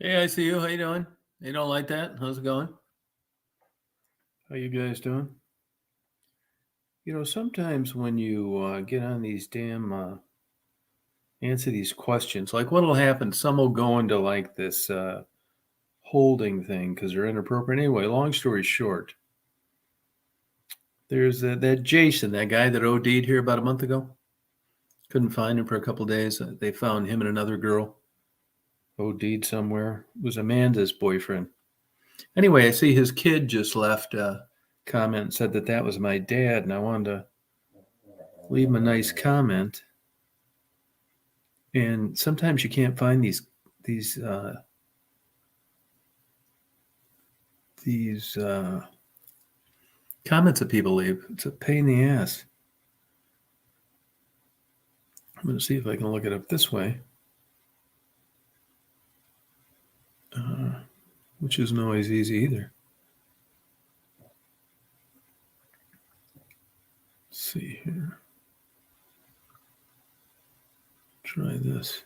Hey, I see you. How you doing? You don't like that? How's it going? How you guys doing? Sometimes when you get on these damn answer these questions, like what'll happen? Some will go into like this holding thing because they're inappropriate. Anyway, long story short, there's that Jason, that guy that OD'd here about a month ago. Couldn't find him for a couple days. They found him and another girl OD'd somewhere. It was Amanda's boyfriend. Anyway, I see his kid just left a comment and said that was my dad, and I wanted to leave him a nice comment. And sometimes you can't find these comments that people leave. It's a pain in the ass. I'm going to see if I can look it up this way, which isn't always easy either. Let's see here. Try this.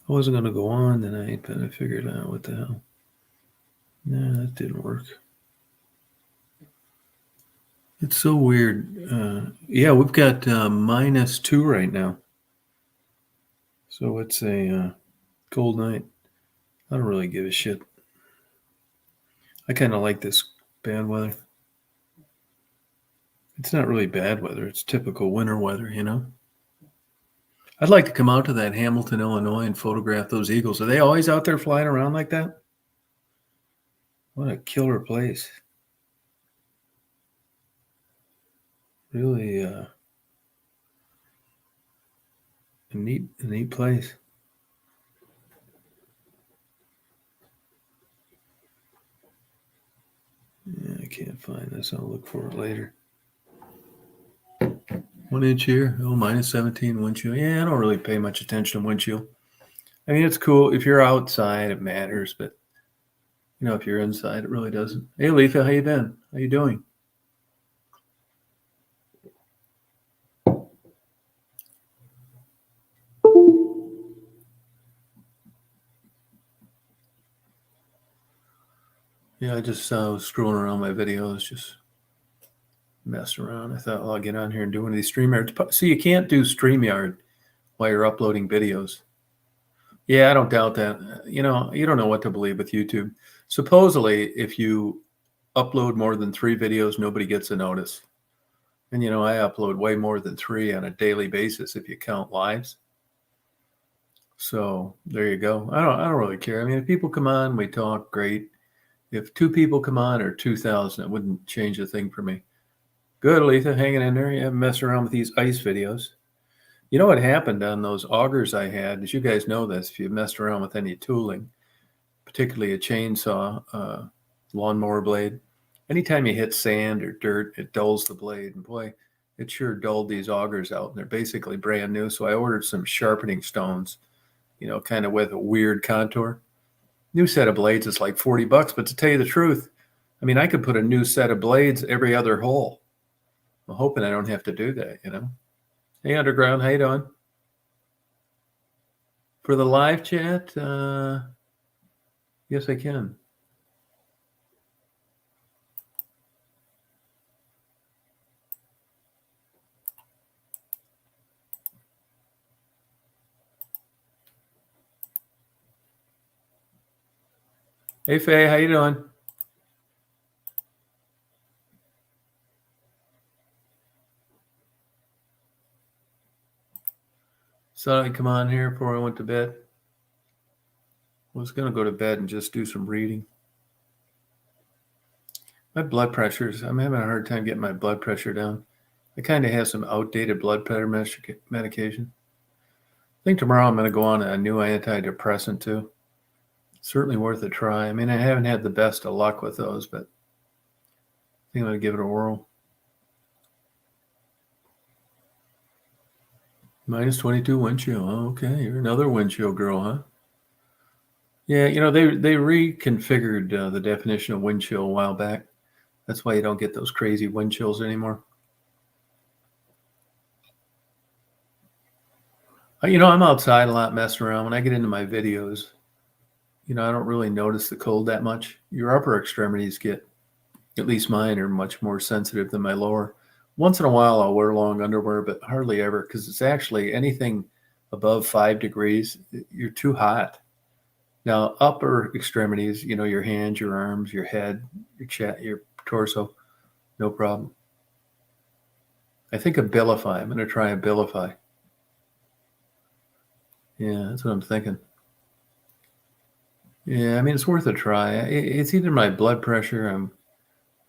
I wasn't going to go on tonight, but I figured out what the hell. Nah, that didn't work. It's so weird. Yeah, we've got -2 right now. So it's a cold night. I don't really give a shit. I kind of like this bad weather. It's not really bad weather. It's typical winter weather, I'd like to come out to that Hamilton, Illinois and photograph those eagles. Are they always out there flying around like that? What a killer place. Really a neat place. Yeah, I can't find this. I'll look for it later. 1 inch here. Oh, -17 wind chill. Yeah, I don't really pay much attention to wind chill. I mean, it's cool. If you're outside, it matters. But, if you're inside, it really doesn't. Hey, Letha, how you been? How you doing? Yeah, I just was scrolling around my videos, just messing around. I thought, well, I'll get on here and do one of these StreamYards. See, you can't do StreamYard while you're uploading videos. Yeah, I don't doubt that. You don't know what to believe with YouTube. Supposedly, if you upload more than 3 videos, nobody gets a notice. And, I upload way more than 3 on a daily basis if you count lives. So there you go. I don't really care. I mean, if people come on, we talk, great. If 2 people come on or 2,000, it wouldn't change a thing for me. Good, Letha, hanging in there. Yeah, messing around with these ice videos. You know what happened on those augers I had? As you guys know this, if you messed around with any tooling, particularly a chainsaw, lawnmower blade, anytime you hit sand or dirt, it dulls the blade. And boy, it sure dulled these augers out. And they're basically brand new. So I ordered some sharpening stones, kind of with a weird contour. New set of blades is like $40, but to tell you the truth, I mean, I could put a new set of blades every other hole. I'm hoping I don't have to do that, Hey, Underground, how you doing? For the live chat, yes, I can. Hey, Faye, how you doing? So I come on here before I went to bed. I was going to go to bed and just do some reading. My blood pressures, I'm having a hard time getting my blood pressure down. I kind of have some outdated blood pressure medication. I think tomorrow I'm going to go on a new antidepressant too. Certainly worth a try. I mean, I haven't had the best of luck with those, but I think I'm going to give it a whirl. -22 wind chill. Oh, okay, you're another wind chill girl, huh? Yeah, they reconfigured the definition of wind chill a while back. That's why you don't get those crazy wind chills anymore. I'm outside a lot, messing around. When I get into my videos, I don't really notice the cold that much. Your upper extremities get, at least mine, are much more sensitive than my lower. Once in a while, I'll wear long underwear, but hardly ever, because it's actually anything above 5 degrees, you're too hot. Now, upper extremities, your hands, your arms, your head, your chest, your torso, no problem. I think Abilify. I'm going to try Abilify. Yeah, that's what I'm thinking. Yeah, I mean, it's worth a try. It's either my blood pressure,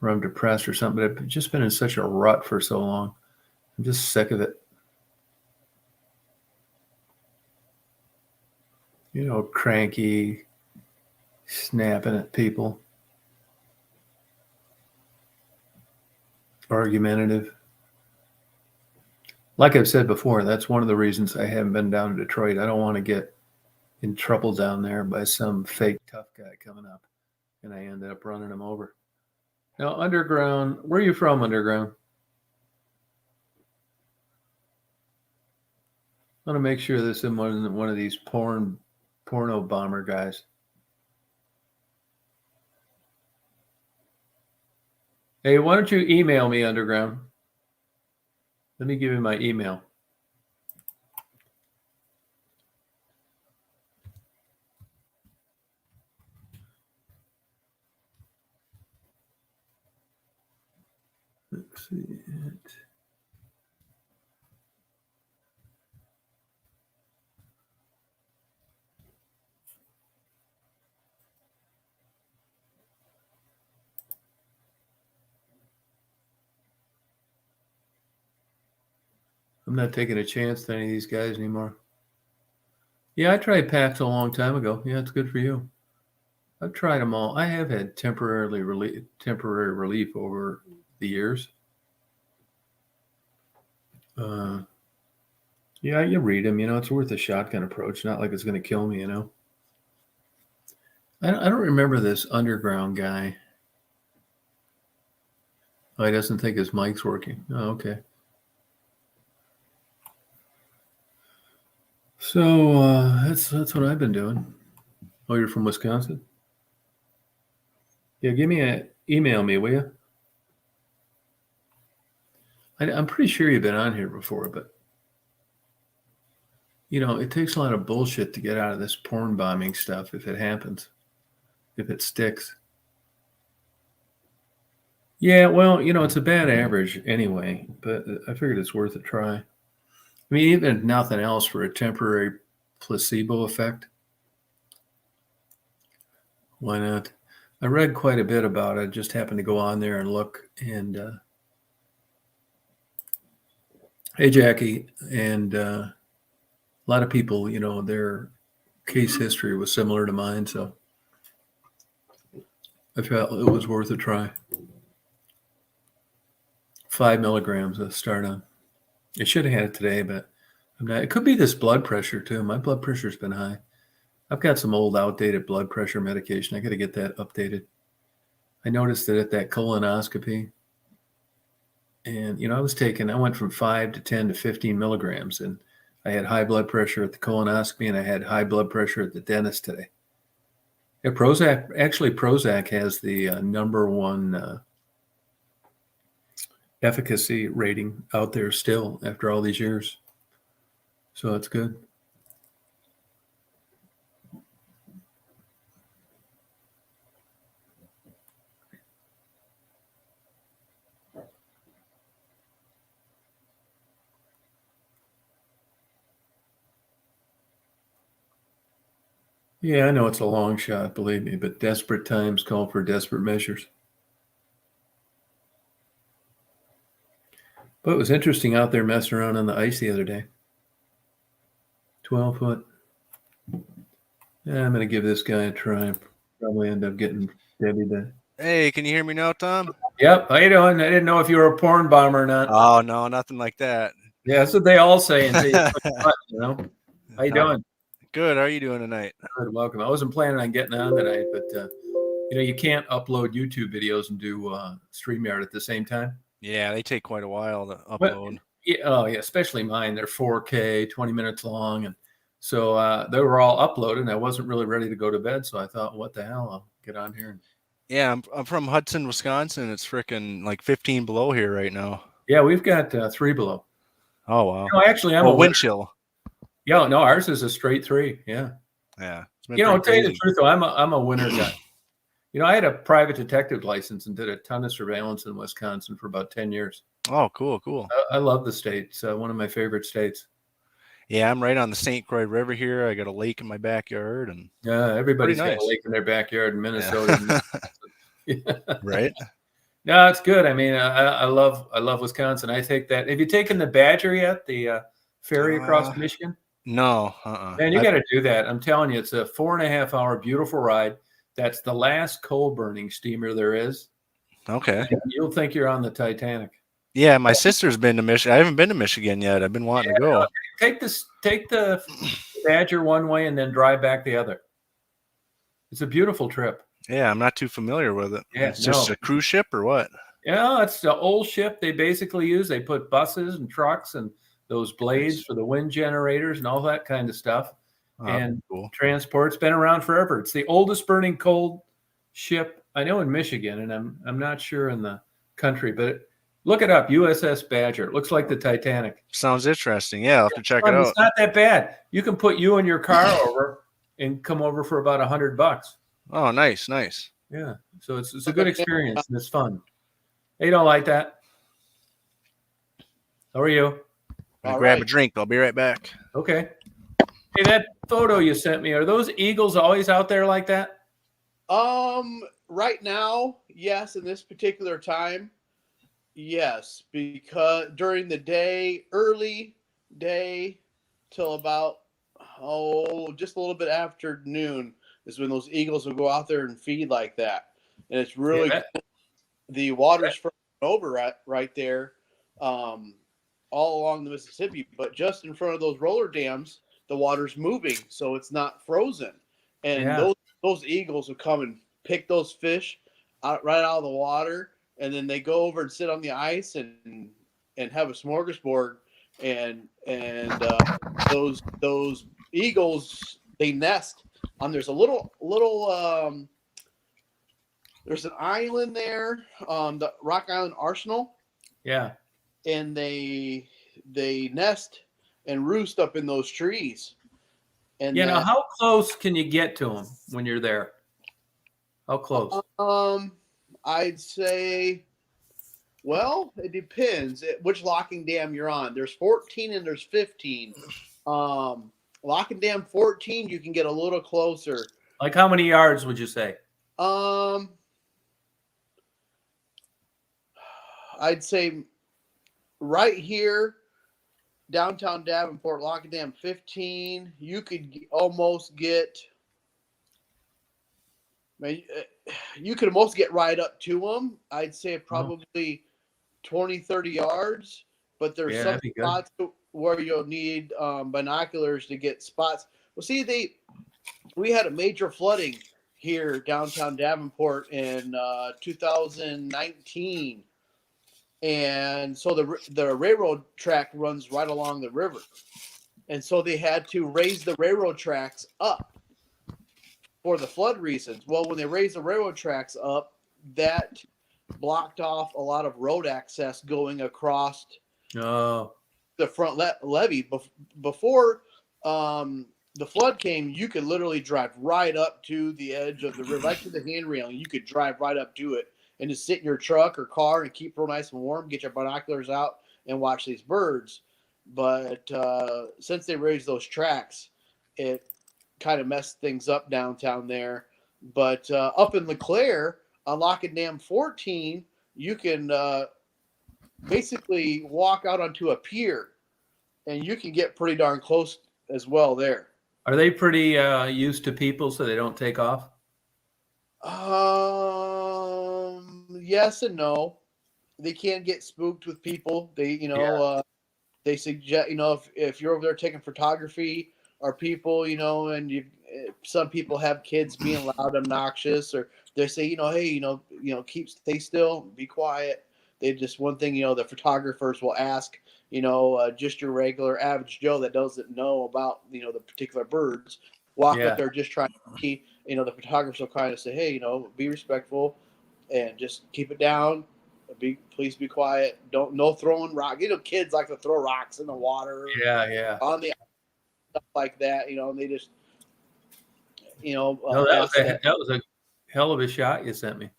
or I'm depressed or something, but I've just been in such a rut for so long. I'm just sick of it. Cranky, snapping at people, argumentative. Like I've said before, that's one of the reasons I haven't been down to Detroit. I don't want to get in trouble down there by some fake tough guy coming up, and I ended up running him over. Now, Underground, where are you from, Underground? I want to make sure this isn't one of these porno bomber guys. Hey, why don't you email me, Underground? Let me give you my email. Let's see it. I'm not taking a chance with any of these guys anymore. Yeah, I tried PAX a long time ago. Yeah, it's good for you. I've tried them all. I have had temporary relief over the years. Yeah, you read them. It's worth a shotgun approach. Not like it's going to kill me. I don't remember this Underground guy. Oh, he doesn't think his mic's working. Oh, okay. So that's what I've been doing. Oh, you're from Wisconsin? Yeah, email me, will you? I'm pretty sure you've been on here before, but it takes a lot of bullshit to get out of this porn bombing stuff if it happens, if it sticks. Yeah, well, it's a bad average anyway, but I figured it's worth a try. I mean, even if nothing else, for a temporary placebo effect, why not? I read quite a bit about it. Just happened to go on there and look. And hey, Jackie, and a lot of people, their case history was similar to mine, so I felt it was worth a try. 5 milligrams to start on. I should have had it today, but I'm not. It could be this blood pressure too. My blood pressure's been high. I've got some old outdated blood pressure medication. I got to get that updated. I noticed that at that colonoscopy, and I went from 5 to 10 to 15 milligrams, and I had high blood pressure at the colonoscopy, and I had high blood pressure at the dentist today. Yeah, Prozac has the number one efficacy rating out there still after all these years. So that's good. Yeah, I know it's a long shot, believe me, but desperate times call for desperate measures. But it was interesting out there messing around on the ice the other day. 12 foot. Yeah, I'm going to give this guy a try. Probably end up getting Debbie to. Hey, can you hear me now, Tom? Yep. How you doing? I didn't know if you were a porn bomber or not. Oh, no, nothing like that. Yeah, that's what they all say until you put the button, How you doing? Good. How are you doing tonight? Good. Welcome. I wasn't planning on getting on tonight, but you can't upload YouTube videos and do StreamYard at the same time. Yeah, they take quite a while to upload. Yeah, especially mine. They're 4K, 20 minutes long, and So they were all uploaded, and I wasn't really ready to go to bed. So I thought, what the hell? I'll get on here. Yeah, I'm from Hudson, Wisconsin. It's freaking like 15 below here right now. Yeah, we've got 3 below. Oh wow. Actually, I'm a wind winter. chill. Yeah, no, ours is a straight 3. Yeah. Yeah. It's been I'll pretty tell you the crazy. truth, though. I'm a winter guy. I had a private detective license and did a ton of surveillance in Wisconsin for about 10 years. Oh, cool. I love the state. It's one of my favorite states. Yeah, I'm right on the St. Croix River here. I got a lake in my backyard, and Everybody's pretty got nice. a lake in their backyard in Minnesota. Yeah. Right? No, it's good. I mean, I love Wisconsin. I take that. Have you taken the Badger yet? The ferry across Michigan? No. Man, you got to do that. I'm telling you, it's a 4.5-hour beautiful ride. That's the last coal burning steamer there is. Okay. And you'll think you're on the Titanic. Yeah, my sister's been to Michigan. I haven't been to Michigan yet. I've been wanting to go. Take the Badger one way and then drive back the other. It's a beautiful trip. Yeah, I'm not too familiar with it. Yeah, It's just a cruise ship or what? Yeah, it's the old ship they basically use. They put buses and trucks and those blades for the wind generators and all that kind of stuff. And cool. Transport's been around forever. It's the oldest burning coal ship I know in Michigan, and I'm not sure in the country, but look it up, USS Badger. It looks like the Titanic. Sounds interesting. Yeah, I'll have to check it out. It's not that bad. You can put you and your car over and come over for about $100. Oh, nice. Yeah, so it's a good experience and it's fun. Hey, you don't like that? How are you? I'll grab a drink. I'll be right back. Okay. Hey, that photo you sent me, are those eagles always out there like that? Right now, yes. In this particular time, yes, because during the day, early day till about just a little bit after noon is when those eagles will go out there and feed like that, and it's really the water's frozen over right there, all along the Mississippi, but just in front of those roller dams, the water's moving, so it's not frozen, and those eagles will come and pick those fish right out of the water, and then they go over and sit on the ice and have a smorgasbord, and those eagles, they nest on. There's a little there's an island there, the Rock Island Arsenal. Yeah, and they nest and roost up in those trees. And now how close can you get to them when you're there? How close? I'd say, well, it depends which locking dam you're on. There's 14 and there's 15. Locking dam 14, you can get a little closer. Like how many yards would you say? I'd say right here, downtown Davenport, locking dam 15, you could almost get. You could almost get right up to them. I'd say probably 20, 30 yards. But there's some spots where you'll need binoculars to get spots. Well, see, we had a major flooding here downtown Davenport in 2019. And so the railroad track runs right along the river. And so they had to raise the railroad tracks up for the flood reasons. Well, when they raised the railroad tracks up, that blocked off a lot of road access going across the front levee. Before the flood came, you could literally drive right up to the edge of the river, right to the hand railing. You could drive right up to it and just sit in your truck or car and keep real nice and warm, get your binoculars out and watch these birds. But since they raised those tracks, it kind of messed things up downtown there. But up in LeClaire, on Locking Dam 14, you can basically walk out onto a pier, and you can get pretty darn close as well there. Are they pretty used to people so they don't take off? Yes and no. They can get spooked with people. They suggest, if you're over there taking photography or people, and some people have kids being loud, obnoxious, or they say, hey, stay still, be quiet. They just one thing, the photographers will ask, just your regular average Joe that doesn't know about, the particular birds, walk Yeah. up there just trying to see, the photographers will kind of say, hey, be respectful and just keep it down. Please be quiet. No throwing rock. Kids like to throw rocks in the water, Yeah. on the stuff like that, and they just, No, ask them. that was a hell of a shot you sent me.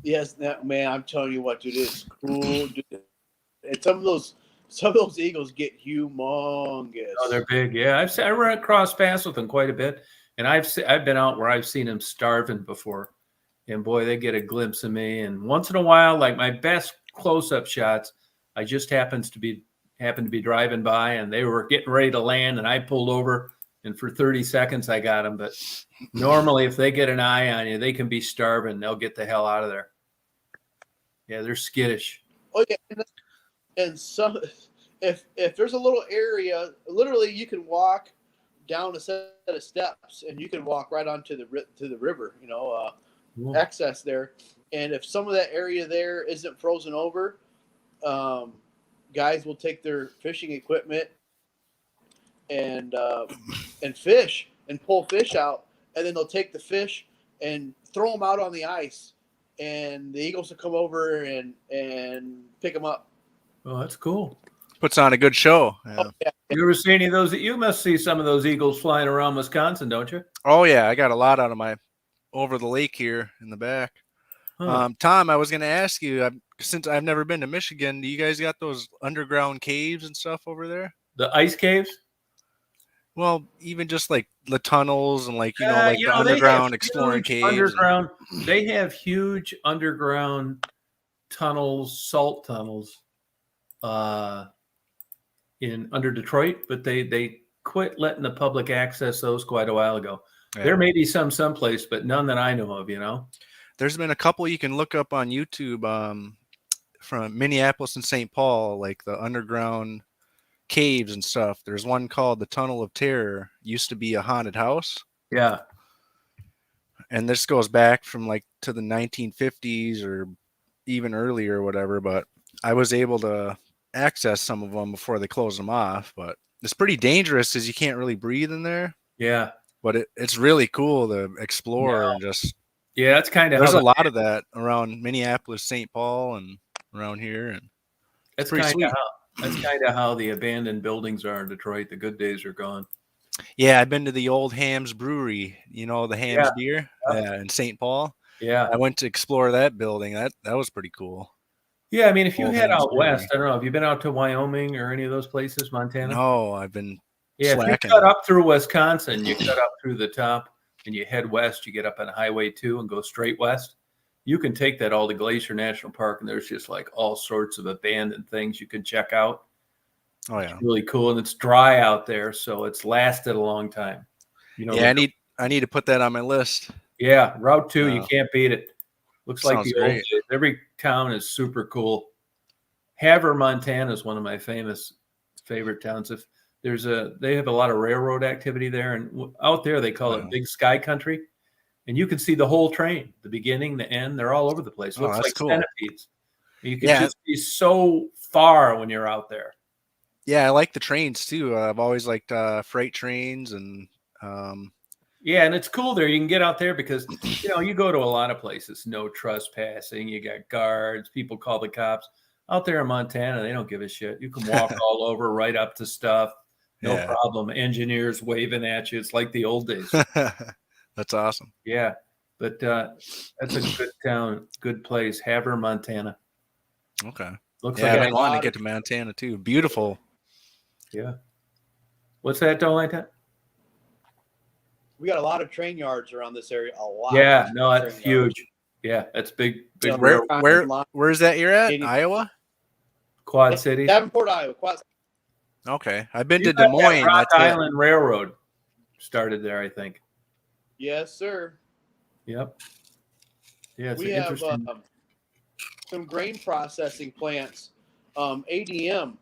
Yes, man, I'm telling you what, dude, it's cool, dude. And some of those eagles get humongous. Oh, they're big. Yeah, I run across paths with them quite a bit, and I've been out where I've seen them starving before, and boy, they get a glimpse of me. And once in a while, like my best close-up shots, I just happened to be driving by, and they were getting ready to land, and I pulled over, and for 30 seconds I got them. But normally, if they get an eye on you, they can be starving. They'll get the hell out of there. Yeah, they're skittish. Oh yeah, and some if there's a little area, literally you can walk down a set of steps and you can walk right onto the river, access there. And if some of that area there isn't frozen over, guys will take their fishing equipment and fish and pull fish out, and then they'll take the fish and throw them out on the ice, and the eagles will come over and pick them up. Oh, that's cool. Puts on a good show. Yeah. Oh, yeah. You ever see any of those? You must see some of those eagles flying around Wisconsin, don't you? Oh yeah, I got a lot out of my over the lake here in the back. Huh. Tom, I was going to ask you, since I've never been to Michigan, do you guys got those underground caves and stuff over there? The ice caves? Well, even just like the tunnels and like the they have underground exploring huge caves. Underground. They have huge underground tunnels, salt tunnels, in under Detroit, but they quit letting the public access those quite a while ago. Yeah. There may be someplace, but none that I know of. There's been a couple you can look up on YouTube from Minneapolis and St. Paul, like the underground caves and stuff. There's one called the Tunnel of Terror. Used to be a haunted house. Yeah. And this goes back from like to the 1950s or even earlier or whatever, but I was able to access some of them before they closed them off. But it's pretty dangerous because you can't really breathe in there. Yeah. But it's really cool to explore and just. Yeah, that's kind of. There's a lot of that around Minneapolis, St. Paul, and around here, and that's pretty sweet. That's kind of how the abandoned buildings are in Detroit. The good days are gone. Yeah, I've been to the old Hams Brewery. The Hams beer, in St. Paul. Yeah, I went to explore that building. That was pretty cool. Yeah, I mean, if you Old head Hams out Brewery. west, I don't know. Have you been out to Wyoming or any of those places, Montana? No, I've been. Yeah, slacking. if you cut up through Wisconsin, you cut up through the top, and you head west. You get up on Highway 2 and go straight west. You can take that all to Glacier National Park, and there's just like all sorts of abandoned things you can check out. Oh yeah, it's really cool, and it's dry out there, so it's lasted a long time. Yeah, I need to put that on my list. Yeah, Route 2, you can't beat it. Looks like the old great. days. Every town is super cool. Havre, Montana is one of my favorite towns. If they have a lot of railroad activity there, and out there they call it Big Sky Country, and you can see the whole train, the beginning, the end. They're all over the place. It looks like cool. centipedes. You can just be so far when you're out there. Yeah, I like the trains too. I've always liked freight trains and. Yeah, and it's cool there. You can get out there because, you go to a lot of places, no trespassing. You got guards. People call the cops. Out there in Montana, they don't give a shit. You can walk all over, right up to stuff. No problem. Engineers waving at you. It's like the old days. That's awesome. Yeah, but that's a good town, good place. Havre, Montana. Okay. Looks I've like been wanting to get to Montana too. Beautiful. Yeah. What's that, don't like that? We got a lot of train yards around this area. A lot. Yeah, no, that's huge. Yeah, that's big. Where's that you're at? Iowa? Quad Cities. Davenport, Iowa. Okay. I've been to Des Moines. Rock Island Railroad started there, I think. Yes, sir. Yep. Yeah, it's we have some grain processing plants. ADM,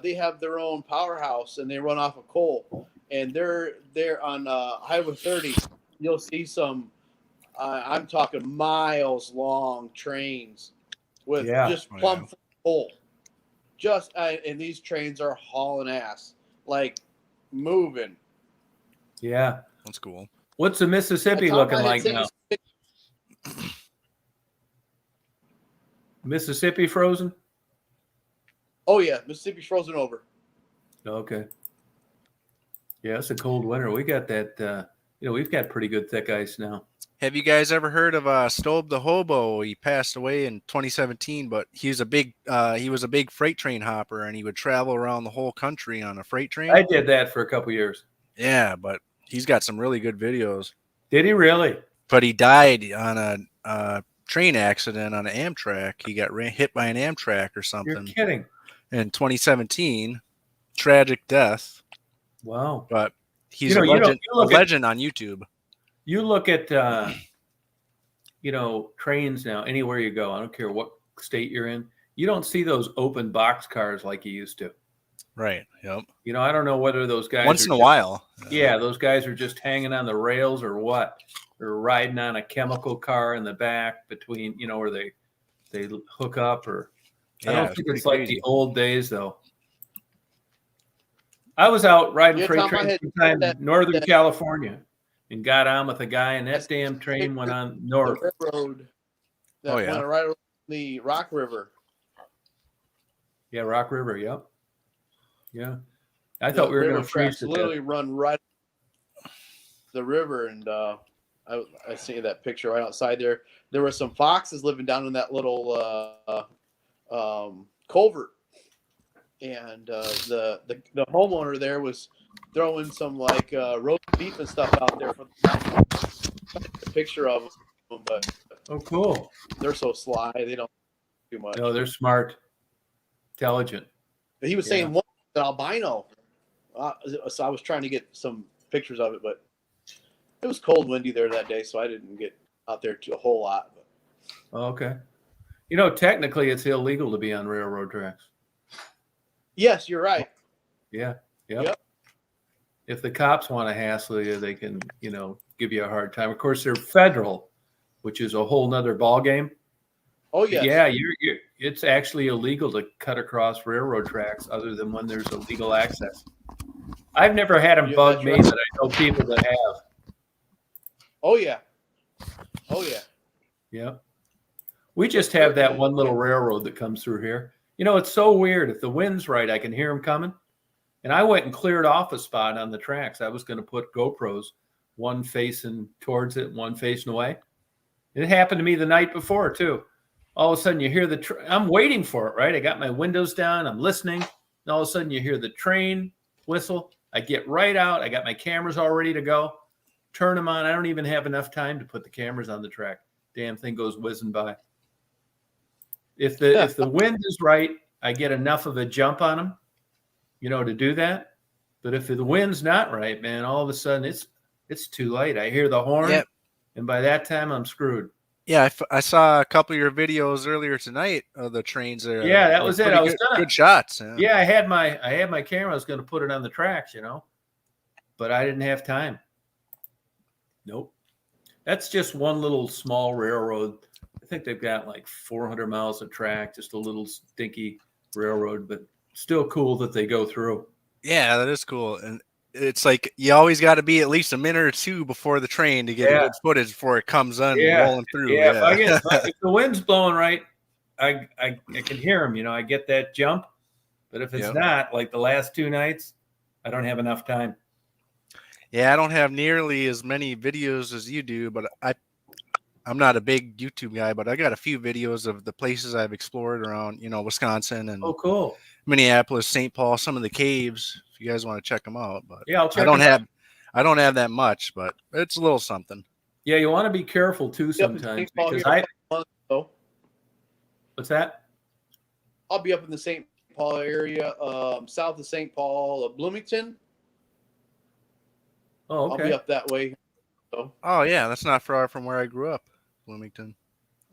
they have their own powerhouse, and they run off of coal. And they're on Highway 30. You'll see some, I'm talking miles long trains with Yeah. just Oh, plumb yeah. full. Just and these trains are hauling ass, like moving. Yeah. That's cool. What's the Mississippi Tom, looking I had like sent you now? Mississippi frozen? Oh yeah, Mississippi's frozen over. Okay. Yeah, it's a cold winter. We got that. We've got pretty good thick ice now. Have you guys ever heard of Stobe the Hobo? He passed away in 2017, but he was a big freight train hopper, and he would travel around the whole country on a freight train. I did that for a couple years. Yeah, but he's got some really good videos. Did he really? But he died on a train accident on an Amtrak. He got hit by an Amtrak or You're something kidding. in 2017. Tragic death. Wow. But he's You a know, legend, you look a at- legend on YouTube. You look at, trains now, anywhere you go, I don't care what state you're in, you don't see those open box cars like you used to. Right. Yep. I don't know whether those guys Once are in a just- while. Yeah, those guys are just hanging on the rails or what? Or riding on a chemical car in the back between, where they hook up or I Yeah, don't it's think pretty it's like crazy. the old days though. I was out riding Yeah, freight Tom, I trains had sometime that- in Northern that- California and got on with a guy and that damn train went on north. The railroad that Oh, yeah. went right along the Rock River. Yeah, Rock River, yep. Yeah. I thought we were going to railroad freeze tracks to literally death. run right the river, and I see that picture right outside there. There were some foxes living down in that little culvert, and the homeowner there was throwing some like roast beef and stuff out there for the picture of them, but Oh, cool. they're so sly they don't do much. No, they're smart, intelligent. But he was Yeah. saying one an albino, so I was trying to get some pictures of it, but it was cold, windy there that day, so I didn't get out there a whole lot. But Oh, okay. Technically it's illegal to be on railroad tracks. yes, you're right. Yeah. Yep. Yep. If the cops want to hassle you, they can, give you a hard time. Of course, they're federal, which is a whole nother ball game. Oh yes. Yeah, it's actually illegal to cut across railroad tracks other than when there's illegal access. I've never had them Yeah, bug that's me, right. but I know people that have. Oh yeah. Oh yeah. Yeah. We just have that one little railroad that comes through here. It's so weird. If the wind's right, I can hear them coming. And I went and cleared off a spot on the tracks. I was going to put GoPros, one facing towards it, one facing away. It happened to me the night before, too. All of a sudden, you hear I'm waiting for it, right? I got my windows down. I'm listening. And all of a sudden, you hear the train whistle. I get right out. I got my cameras all ready to go. Turn them on. I don't even have enough time to put the cameras on the track. Damn thing goes whizzing by. If the wind is right, I get enough of a jump on them, to do that. But if the wind's not right, man, all of a sudden it's too late. I hear the horn, Yep. and by that time I'm screwed. Yeah, I saw a couple of your videos earlier tonight of the trains there. Yeah, that was it. I was good shots. Yeah, I had my camera. I was going to put it on the tracks, but I didn't have time. Nope. That's just one little small railroad. I think they've got like 400 miles of track, just a little stinky railroad, but still cool that they go through. Yeah, that is cool. And it's like you always got to be at least a minute or two before the train to get good footage before it comes on rolling through. Yeah, if the wind's blowing right, I can hear them. I get that jump. But if it's not, like the last two nights, I don't have enough time. Yeah, I don't have nearly as many videos as you do, but I'm not a big YouTube guy, but I got a few videos of the places I've explored around, Wisconsin and cool. Minneapolis, St. Paul, some of the caves. If you guys want to check them out, but yeah, I'll check. I don't have that much, but it's a little something. Yeah, you want to be careful too sometimes because What's that? I'll be up in the St. Paul area, south of St. Paul, Bloomington. Oh, okay. I'll be up that way. So. Oh yeah, that's not far from where I grew up, Bloomington.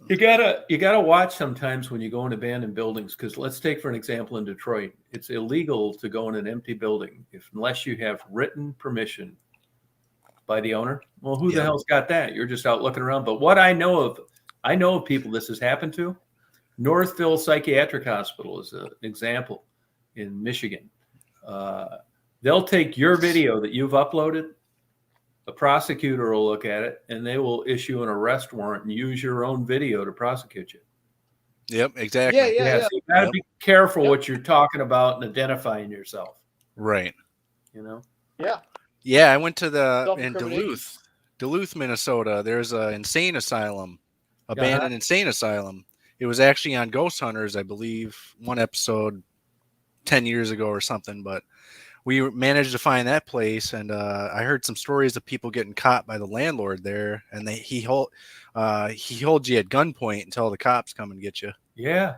You gotta watch sometimes when you go in abandoned buildings, because let's take for an example in Detroit, it's illegal to go in an empty building unless you have written permission by the owner. Well, who the hell's got that? You're just out looking around. But what I know of people this has happened to, Northville Psychiatric Hospital is an example in Michigan. They'll take your video that you've uploaded, a prosecutor will look at it, and they will issue an arrest warrant and use your own video to prosecute you. Yep, exactly. Yeah. So you got to Yep. be careful what you're talking about and identifying yourself. Right. You know? Yeah. Yeah, I went to in Self-incrimination. Duluth, Minnesota. There's an insane asylum, abandoned insane asylum. It was actually on Ghost Hunters, I believe, one episode 10 years ago or something. But we managed to find that place, and I heard some stories of people getting caught by the landlord there, and he holds you at gunpoint until the cops come and get you. Yeah.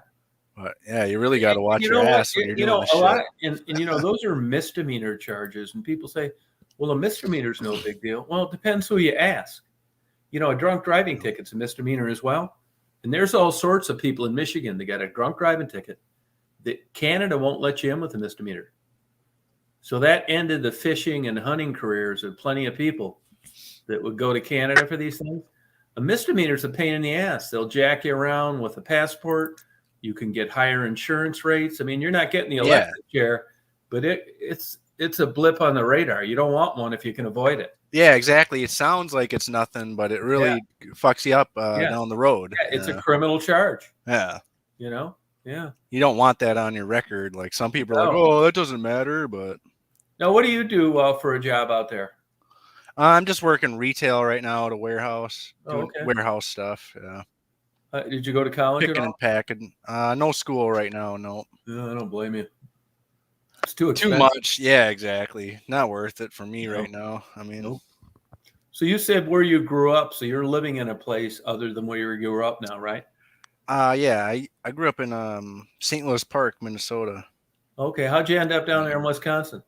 But yeah, you really got to watch your ass when you're doing this shit. And those are misdemeanor charges, and people say, well, a misdemeanor is no big deal. Well, it depends who you ask. A drunk driving ticket's a misdemeanor as well. And there's all sorts of people in Michigan that got a drunk driving ticket that Canada won't let you in with a misdemeanor. So that ended the fishing and hunting careers of plenty of people that would go to Canada for these things. A misdemeanor is a pain in the ass. They'll jack you around with a passport. You can get higher insurance rates. I mean, you're not getting the electric chair, but it's a blip on the radar. You don't want one if you can avoid it. Yeah, exactly. It sounds like it's nothing, but it really fucks you up down the road. Yeah, it's a criminal charge. Yeah. Yeah. You don't want that on your record. Like some people are like, oh, that doesn't matter. But now, what do you do for a job out there? I'm just working retail right now at a warehouse, doing warehouse stuff. Yeah. Did you go to college? Picking and packing. No school right now. No. No, I don't blame you. It's too expensive. Too much. Yeah, exactly. Not worth it for me right now. I mean. So you said where you grew up. So you're living in a place other than where you grew up now, right? Yeah. I grew up in St. Louis Park, Minnesota. Okay. How'd you end up down there in Wisconsin?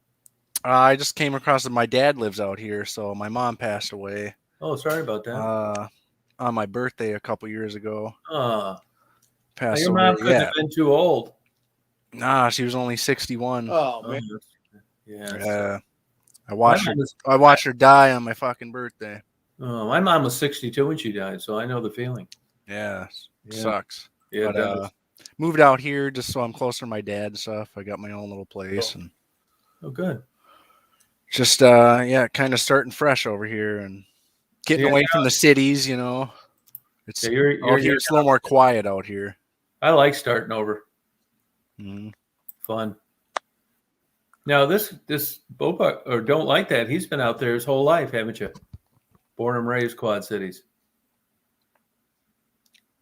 I just came across my dad lives out here, so my mom passed away. Oh, sorry about that. On my birthday a couple years ago. Passed your mom couldn't have been too old. Nah, she was only 61. Oh man. Yeah. I watched her die on my fucking birthday. Oh, my mom was 62 when she died, so I know the feeling. Yeah. Sucks. Yeah, but, moved out here just so I'm closer to my dad and stuff. I got my own little place and good. Just kind of starting fresh over here and getting away from the cities, It's out here, it's a little more quiet out here. I like starting over. Mm-hmm. Fun. Now this Boba or don't like that. He's been out there his whole life, haven't you? Born and raised Quad Cities.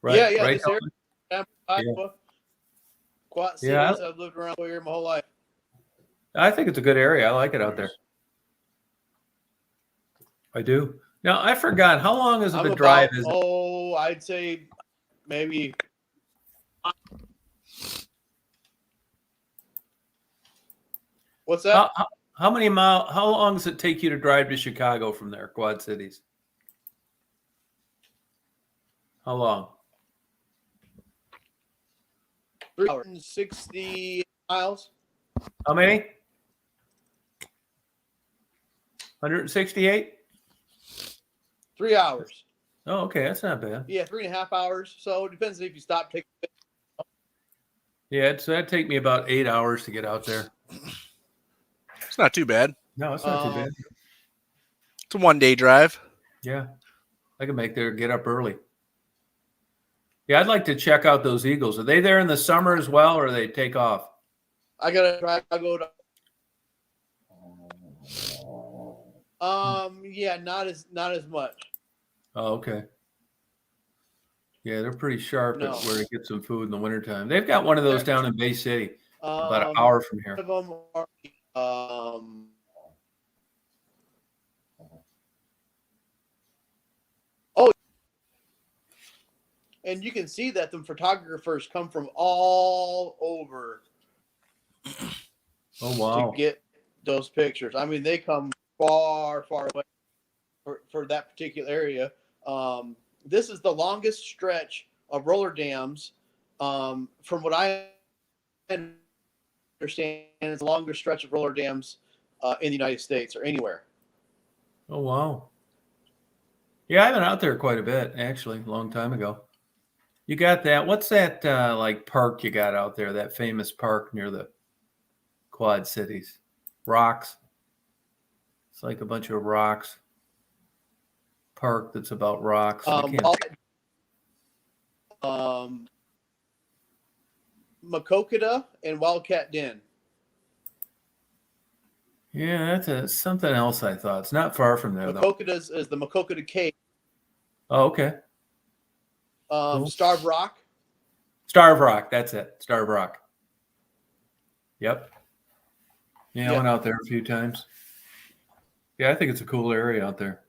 Right. Yeah. Right. Quad Cities. I've lived around here my whole life. I think it's a good area. I like it out there. I do. Now I forgot how long is the drive? I'd say maybe. What's that? How many miles? How long does it take you to drive to Chicago from there, Quad Cities? How long? 360 miles. How many? 168? 3 hours. Oh, okay. That's not bad. Yeah, 3.5 hours. So it depends if you stop taking. Yeah, so that'd take me about 8 hours to get out there. It's not too bad. No, it's not too bad. It's a one-day drive. Yeah. I can make there, get up early. Yeah, I'd like to check out those eagles. Are they there in the summer as well, or they take off? I gotta drive. I go to. Yeah, not as much. Oh, okay. Yeah, they're pretty sharp at where to get some food in the wintertime. They've got one of those down in Bay City, about an hour from here. One of them are, and you can see that the photographers come from all over. Oh, wow. To get those pictures. I mean, they come far, far away for that particular area. This is the longest stretch of roller dams. From what I understand, it's the longest stretch of roller dams in the United States or anywhere. Oh, wow. Yeah, I've been out there quite a bit, actually, a long time ago. You got that. What's that like park you got out there? That famous park near the Quad Cities? Rocks. It's like a bunch of rocks. Park that's about rocks. I can't. Makokata and Wildcat Den. Yeah, that's something else I thought. It's not far from there, though. Makokata is the Makokata Cave. Oh, okay. Cool. Starved Rock. Starved Rock. That's it. Starved Rock. Yep. Yeah, I went out there a few times. Yeah, I think it's a cool area out there.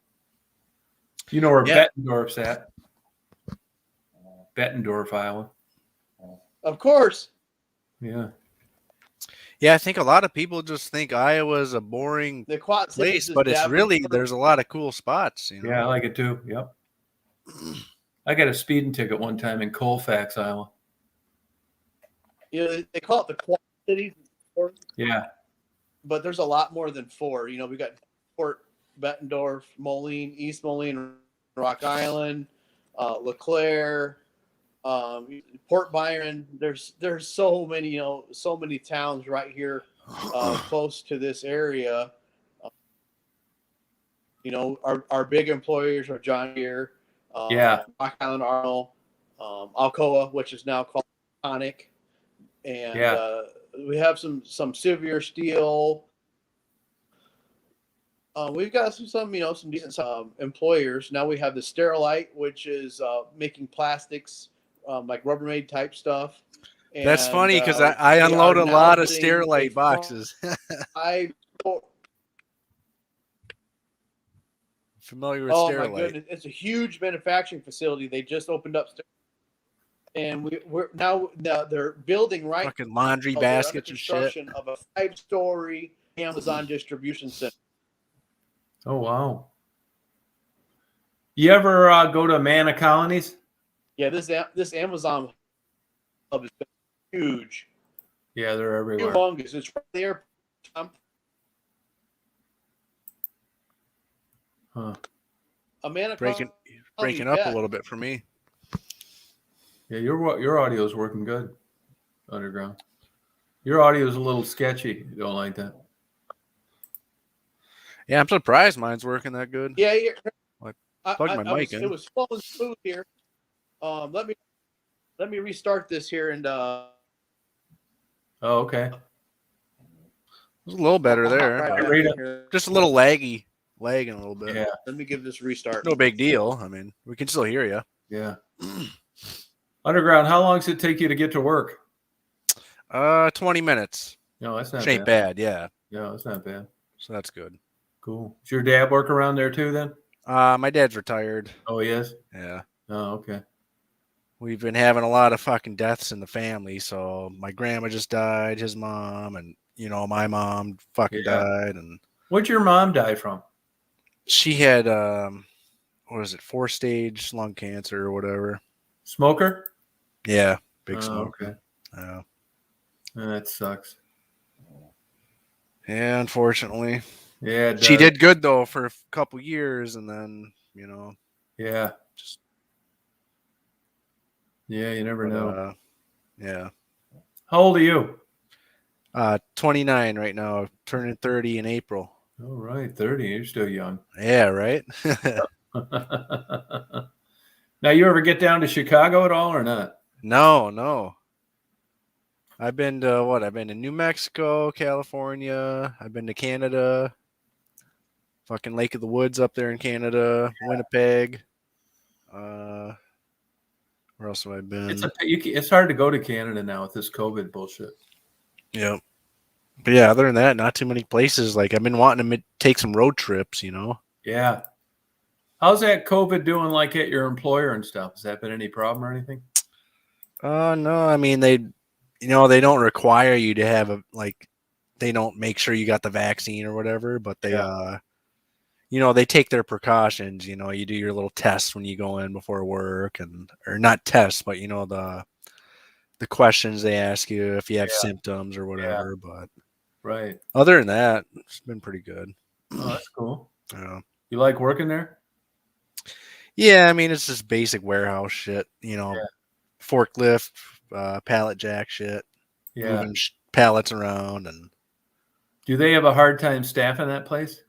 You know where Bettendorf's at? Bettendorf, Iowa. Of course. Yeah. Yeah, I think a lot of people just think Iowa's a boring The Quad Cities place, is but it's really, Davenport. there's a lot of cool spots. You know? Yeah, I like it too. Yep. I got a speeding ticket one time in Colfax, Iowa. You know, they call it the Quad Cities. Yeah. But there's a lot more than 4. You know, we got Port Bettendorf, Moline, East Moline, Rock Island, LeClaire, Port Byron. There's so many, you know, so many towns right here close to this area. You know, our big employers are John Deere, Rock Island Arnold, Alcoa, which is now called Tonic, and we have some Sevier Steel. We've got some decent employers. Now we have the Sterilite, which is making plastics, like Rubbermaid type stuff. And, that's funny because I unload a lot of Sterilite boxes. Familiar with Sterilite? My goodness, it's a huge manufacturing facility. They just opened up, and we're now they're building fucking laundry baskets and shit of a 5-story Amazon distribution center. Oh wow! You ever go to Mana Colonies? Yeah, this Amazon hub is huge. Yeah, they're everywhere. Humongous. It's right there. Huh. Mana breaking up a little bit for me. Yeah, your audio is working good, Underground. Your audio is a little sketchy. You don't like that? Yeah, I'm surprised mine's working that good. Yeah, like plug my mic in. It was flowing smooth here. Let me restart this here and. Oh, okay. It was a little better there. Right just a little lagging a little bit. Yeah. Let me give this a restart. No big deal. I mean, we can still hear you. Yeah. Underground, how long does it take you to get to work? 20 minutes. No, that's not Which ain't bad. Yeah. No, that's not bad. So that's good. Cool. Does your dad work around there too then? My dad's retired. Oh, he is? Yeah. Oh, okay. We've been having a lot of fucking deaths in the family. So my grandma just died, his mom, and you know, my mom fucking died. And what'd your mom die from? She had 4-stage lung cancer or whatever. Smoker? Yeah, big smoker. Okay. That sucks. Yeah, unfortunately. Yeah, she did good though for a couple years, and then you know. Yeah. Yeah, you never know. Yeah. How old are you? 29 right now, turning 30 in April. All right, 30. You're still young. Yeah, right. Now, you ever get down to Chicago at all or not? No. I've been to I've been to New Mexico, California. I've been to Canada. Fucking Lake of the Woods up there in Canada, Winnipeg. Where else have I been? It's hard to go to Canada now with this COVID bullshit. Yep. But yeah, other than that, not too many places. Like I've been wanting to take some road trips, you know? Yeah. How's that COVID doing like at your employer and stuff? Has that been any problem or anything? No. I mean, they don't require you to have they don't make sure you got the vaccine or whatever, but they, they take their precautions. You know, you do your little tests when you go in before work or not tests, but you know, the questions they ask you if you have symptoms or whatever. But right. Other than that, it's been pretty good. Oh, that's cool. Yeah. You like working there? Yeah. I mean, it's just basic warehouse shit, you know, forklift, pallet jack shit, Yeah. moving pallets around, and Do they have a hard time staffing that place?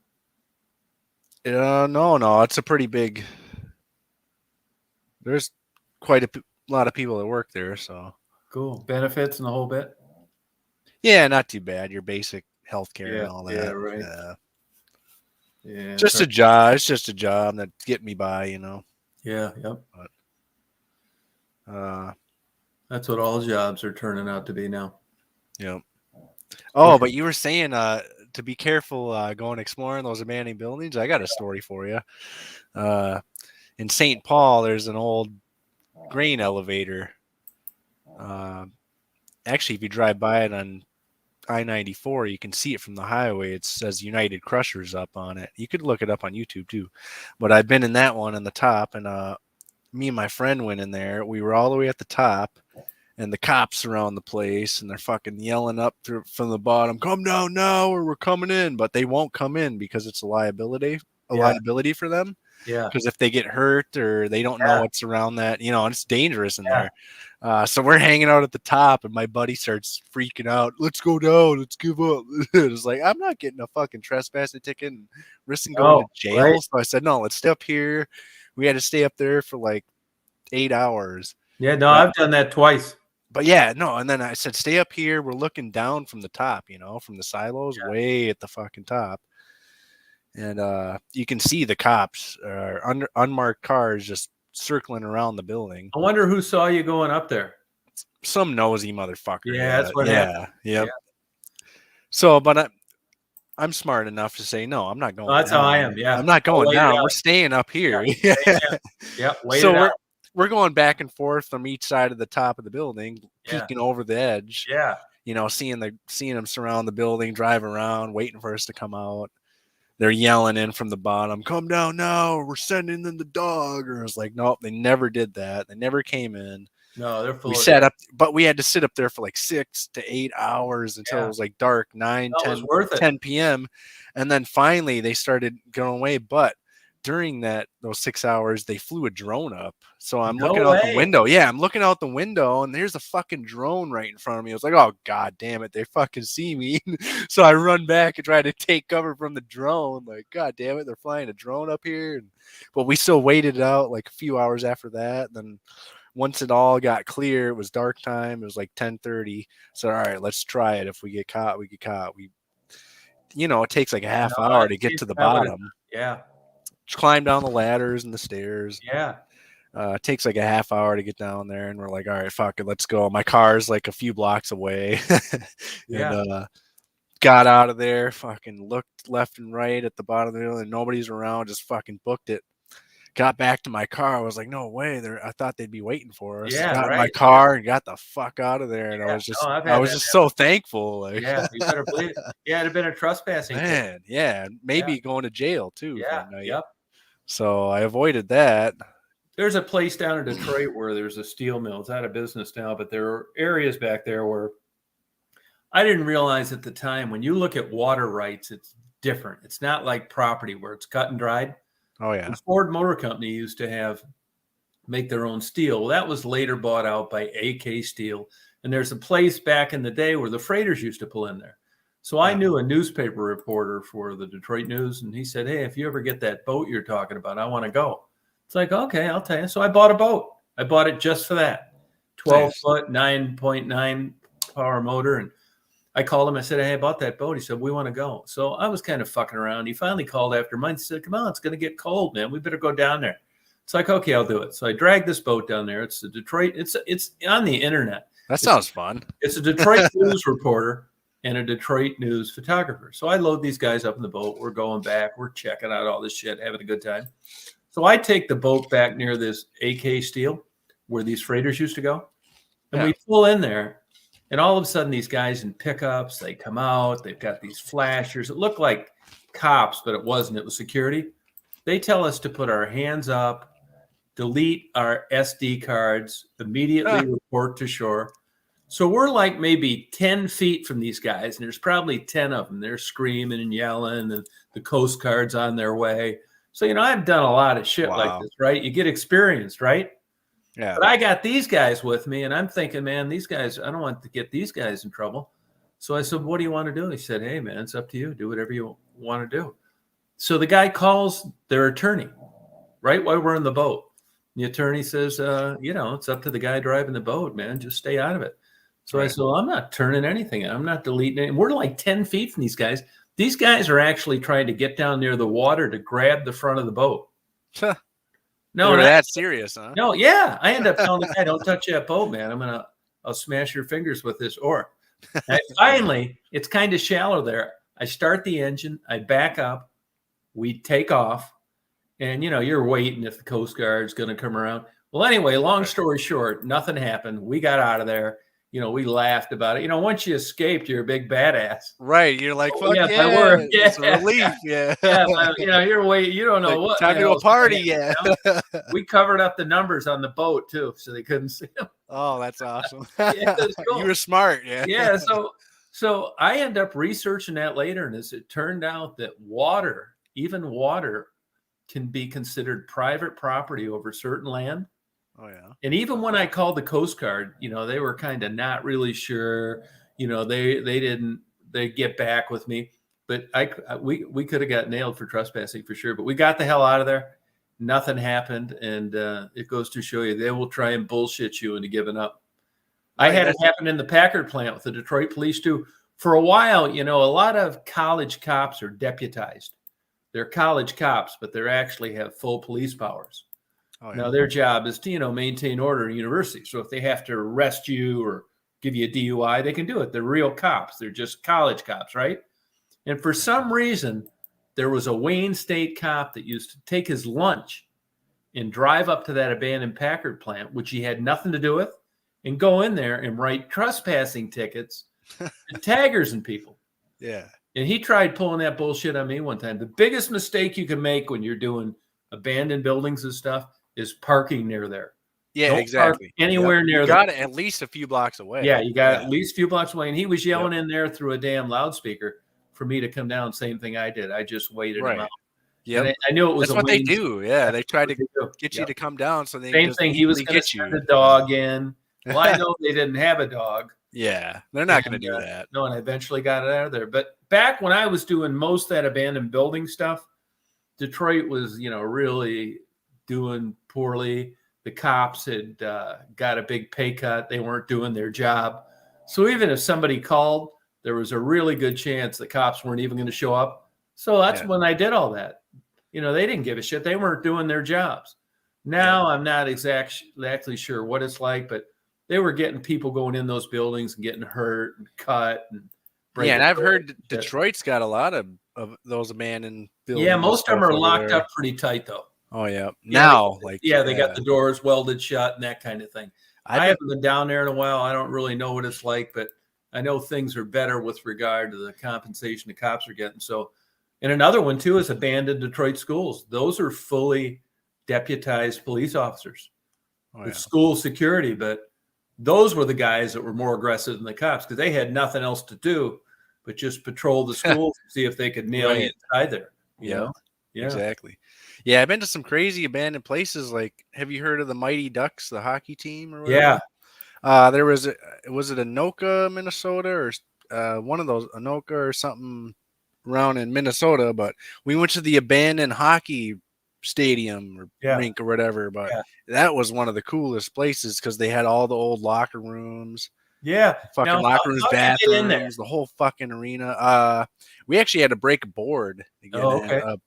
no, it's a pretty big. There's quite a lot of people that work there, so Cool. Benefits and the whole bit? yeah, not too bad. Your basic healthcare and all that. Yeah, right. Yeah. Yeah. Just a job. It's just a job that's getting me by, you know. Yeah, yep. But, That's what all jobs are turning out to be now. yep. Oh, but you were saying to be careful going exploring those abandoned buildings. I got a story for you. In St. Paul, there's an old grain elevator. Actually, if you drive by it on I-94, you can see it from the highway. It says United Crushers up on it. You could look it up on YouTube too. But I've been in that one on the top, and me and my friend went in there. We were all the way at the top, and the cops surround the place, and they're fucking yelling up from the bottom, "Come down now, or we're coming in." But they won't come in because it's a liability for them. Yeah. Because if they get hurt or they don't know what's around that, you know, it's dangerous in there. So we're hanging out at the top, and my buddy starts freaking out. "Let's go down. Let's give up." It's like, I'm not getting a fucking trespassing ticket and risking going to jail. Right. So I said, no, let's stay up here. We had to stay up there for like 8 hours. Yeah, no, I've done that twice. But yeah, no. And then I said, stay up here. We're looking down from the top, you know, from the silos way at the fucking top. And you can see the cops unmarked cars just circling around the building. I wonder who saw you going up there. Some nosy motherfucker. Yeah, that's what happened. Yep. Yeah. So, but I'm smart enough to say, no, I'm not going That's down. how I am. Yeah. I'm not going down. We're staying up here. Yeah. Yep. So we're going back and forth from each side of the top of the building, peeking over the edge. Yeah. You know, seeing them surround the building, drive around, waiting for us to come out. They're yelling in from the bottom, "Come down now, or we're sending in the dog." Or I was like, nope, they never did that. They never came in. No, they're full. We sat up, but we had to sit up there for like 6 to 8 hours until it was like dark, 10 p.m. And then finally they started going away. But during those 6 hours, they flew a drone up. So I'm looking out the window. Yeah, I'm looking out the window, and there's a fucking drone right in front of me. I was like, oh, God damn it. They fucking see me. So I run back and try to take cover from the drone. Like, God damn it. They're flying a drone up here. But we still waited it out like a few hours after that. Then once it all got clear, it was dark time. It was like 10:30. So, all right, let's try it. If we get caught, we get caught. It takes like a half hour to get to the bottom. Yeah. Just climb down the ladders and the stairs. Yeah. It takes like a half hour to get down there, and we're like, all right, fuck it, let's go. My car's like a few blocks away. And got out of there, fucking looked left and right at the bottom of the hill, and nobody's around, just fucking booked it. Got back to my car. I was like, no way. I thought they'd be waiting for us. Yeah, got in my car and got the fuck out of there. And I was just so thankful. Like, yeah, you better believe it. Yeah, it'd have been a trespassing. Man, yeah. Maybe going to jail too. Yeah. Yep. So I avoided that. There's a place down in Detroit where there's a steel mill. It's out of business now, but there are areas back there where I didn't realize at the time, when you look at water rights, it's different. It's not like property where it's cut and dried. Oh, yeah. The Ford Motor Company used to make their own steel. Well, that was later bought out by AK Steel. And there's a place back in the day where the freighters used to pull in there. So I knew a newspaper reporter for the Detroit News, and he said, hey, if you ever get that boat you're talking about, I want to go. It's like, okay, I'll tell you. So I bought a boat. I bought it just for that. 12-foot, 9.9 power motor. And I called him. I said, hey, I bought that boat. He said, we want to go. So I was kind of fucking around. He finally called after months. He said, come on, it's going to get cold, man. We better go down there. It's like, okay, I'll do it. So I dragged this boat down there. It's the Detroit. It's on the internet. That sounds fun. It's a Detroit news reporter and a Detroit news photographer. So I load these guys up in the boat. We're going back. We're checking out all this shit, having a good time. So I take the boat back near this AK Steel where these freighters used to go. And we pull in there. And all of a sudden, these guys in pickups, they come out. They've got these flashers. It looked like cops, but it wasn't. It was security. They tell us to put our hands up, delete our SD cards, immediately report to shore. So we're like maybe 10 feet from these guys, and there's probably 10 of them. They're screaming and yelling, and the Coast Guard's on their way. So, I've done a lot of shit like this, right? You get experienced, right? Yeah. But I got these guys with me, and I'm thinking, man, these guys, I don't want to get these guys in trouble. So I said, what do you want to do? He said, hey, man, it's up to you. Do whatever you want to do. So the guy calls their attorney right while we're in the boat. The attorney says, it's up to the guy driving the boat, man. Just stay out of it. So I said, well, I'm not turning anything. I'm not deleting it. And we're like 10 feet from these guys. These guys are actually trying to get down near the water to grab the front of the boat. No, they're that serious, huh? No, yeah. I end up telling the guy, don't touch that boat, man. I'll smash your fingers with this oar. And finally, it's kind of shallow there. I start the engine. I back up. We take off. And, you're waiting if the Coast Guard's going to come around. Well, anyway, long story short, nothing happened. We got out of there. We laughed about it. Once you escaped, you're a big badass. Right. You're like, fuck yeah. It's a relief. Yeah. You're waiting. You don't know what. Time to a party. Yeah. We covered up the numbers on the boat, too, so they couldn't see them. Oh, that's awesome. Yeah, that's cool. You were smart. Yeah. Yeah. So I end up researching that later. And as it turned out that even water, can be considered private property over certain land. Oh yeah. And even when I called the Coast Guard, they were kind of not really sure. They get back with me, but we could have got nailed for trespassing for sure. But we got the hell out of there. Nothing happened, and it goes to show you they will try and bullshit you into giving up. I had it happen in the Packard plant with the Detroit police too. For a while, a lot of college cops are deputized. They're college cops, but they actually have full police powers. Oh, yeah. Now, their job is to, maintain order in university. So if they have to arrest you or give you a DUI, they can do it. They're real cops. They're just college cops, right? And for some reason, there was a Wayne State cop that used to take his lunch and drive up to that abandoned Packard plant, which he had nothing to do with, and go in there and write trespassing tickets to taggers and people. Yeah. And he tried pulling that bullshit on me one time. The biggest mistake you can make when you're doing abandoned buildings and stuff is parking near there. Yeah, Don't exactly. Park anywhere near you there. got it at least a few blocks away. Yeah, you got at least a few blocks away. And he was yelling in there through a damn loudspeaker for me to come down. Same thing I did. I just waited him out. Yeah, I knew it was that's what they do. Yeah, they tried to get you to come down so they same thing. He was going to send a dog in. Well, I know they didn't have a dog. Yeah, they're not going to do that. No, and I eventually got it out of there. But back when I was doing most of that abandoned building stuff, Detroit was, really doing poorly. The cops had got a big pay cut. They weren't doing their job. So even if somebody called, there was a really good chance the cops weren't even going to show up. So that's when I did all that. They didn't give a shit. They weren't doing their jobs. Now I'm not exactly sure what it's like, but they were getting people going in those buildings and getting hurt and cut. And and I've heard Detroit's got a lot of those abandoned buildings. Yeah, most of them are locked up pretty tight, though. Oh, yeah. Now, they got the doors welded shut and that kind of thing. I haven't been down there in a while. I don't really know what it's like, but I know things are better with regard to the compensation the cops are getting. So, and another one, too, is abandoned Detroit schools. Those are fully deputized police officers. It's school security, but those were the guys that were more aggressive than the cops because they had nothing else to do but just patrol the schools and see if they could nail you inside there. You know? Yeah, exactly. Yeah, I've been to some crazy abandoned places. Like, have you heard of the Mighty Ducks, the hockey team? Or whatever? Yeah. There was it Anoka, Minnesota, or one of those Anoka or something around in Minnesota. But we went to the abandoned hockey stadium or rink or whatever. But that was one of the coolest places because they had all the old locker rooms. Yeah, fucking locker rooms, bathrooms, the whole fucking arena. We actually had to break a board to get in.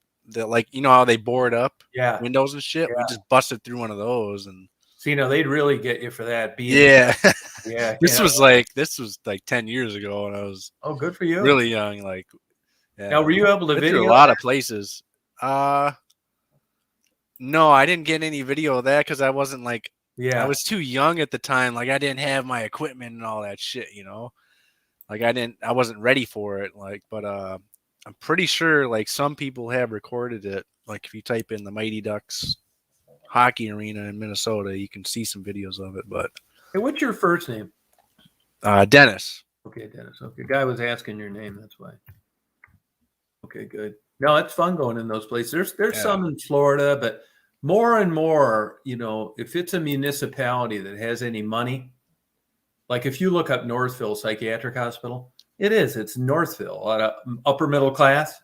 How they board up windows and shit. We just busted through one of those and. So they'd really get you for that. This was like 10 years ago, and I was good for you. Really young. Now, were you able to video a lot of places? No, I didn't get any video of that because I wasn't I was too young at the time. I didn't have my equipment and all that shit. I wasn't ready for it. But I'm pretty sure some people have recorded it. If you type in the Mighty Ducks hockey arena in Minnesota, you can see some videos of it. But hey, what's your first name? Dennis. Okay, Dennis. Okay, guy was asking your name. That's why. Okay, good. No, it's fun going in those places. There's some in Florida, but more and more, if it's a municipality that has any money, like if you look up Northville Psychiatric Hospital, it's Northville, upper middle class.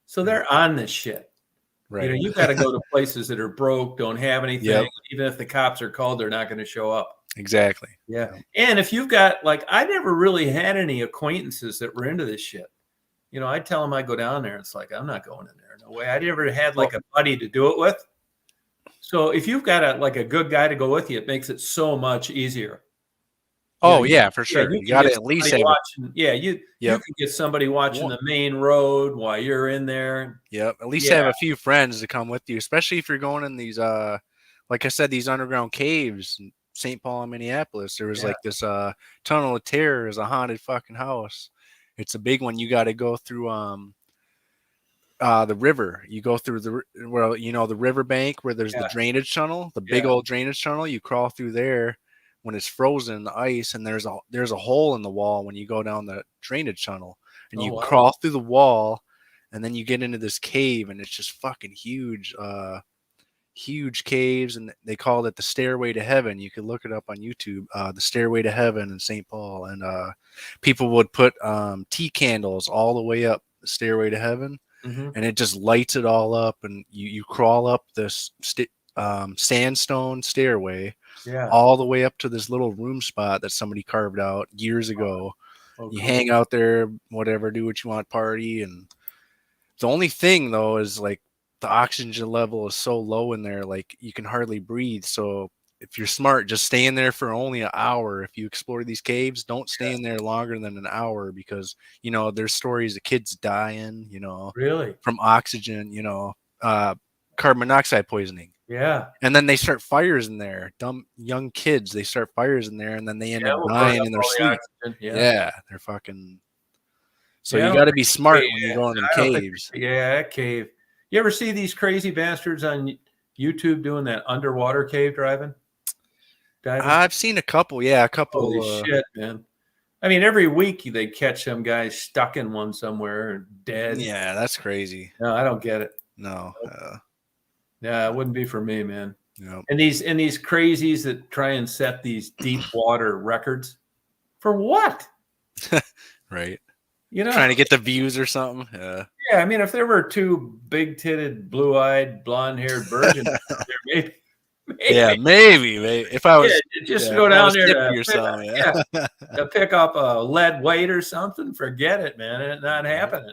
So they're on this shit. Right. You got to go to places that are broke, don't have anything. Yep. Even if the cops are called, they're not going to show up. Exactly. Yeah. And if you've got, like, I never really had any acquaintances that were into this shit. I tell them I go down there. It's like, I'm not going in there. No way. I never had like a buddy to do it with. So if you've got a good guy to go with you, it makes it so much easier. Oh, yeah, for sure. You got to at least have watching. Yeah, you can get somebody watching the main road while you're in there. Yep. At least have a few friends to come with you, especially if you're going in these like I said, these underground caves in St. Paul and Minneapolis. There was like this Tunnel of Terror is a haunted fucking house. It's a big one. You got to go through the river. You go through the river bank where there's the drainage tunnel, the big old drainage tunnel. You crawl through there when it's frozen in the ice, and there's a hole in the wall when you go down the drainage tunnel, and you crawl through the wall, and then you get into this cave, and it's just fucking huge caves, and they called it the Stairway to Heaven. You could look it up on YouTube, the Stairway to Heaven in St. Paul, and people would put tea candles all the way up the Stairway to Heaven, and it just lights it all up, and you crawl up this sandstone stairway all the way up to this little room spot that somebody carved out years ago. You hang out there, whatever, do what you want, party. And the only thing though is like the oxygen level is so low in there, like you can hardly breathe. So if you're smart, just stay in there for only an hour. If you explore these caves, don't stay in there longer than an hour, because there's stories of kids dying, really from oxygen, carbon monoxide poisoning. Yeah. And then they start fires in there. Dumb young kids, they start fires in there, and then they end up dying in their sleep. Yeah, they're fucking. So you got to be smart when you go in them caves. Cave. You ever see these crazy bastards on YouTube doing that underwater cave diving? I've seen a couple. Yeah, a couple. Holy shit, man. I mean, every week they catch some guy stuck in one somewhere dead. Yeah, that's crazy. No, I don't get it. No. Yeah, it wouldn't be for me, man. Yep. And these crazies that try and set these deep water records for what? Right. Trying to get the views or something. Yeah. I mean, if there were two big-titted, blue-eyed, blonde-haired virgins out there, maybe. If I was just go down there to pick up a lead weight or something, forget it, man. It's not happening.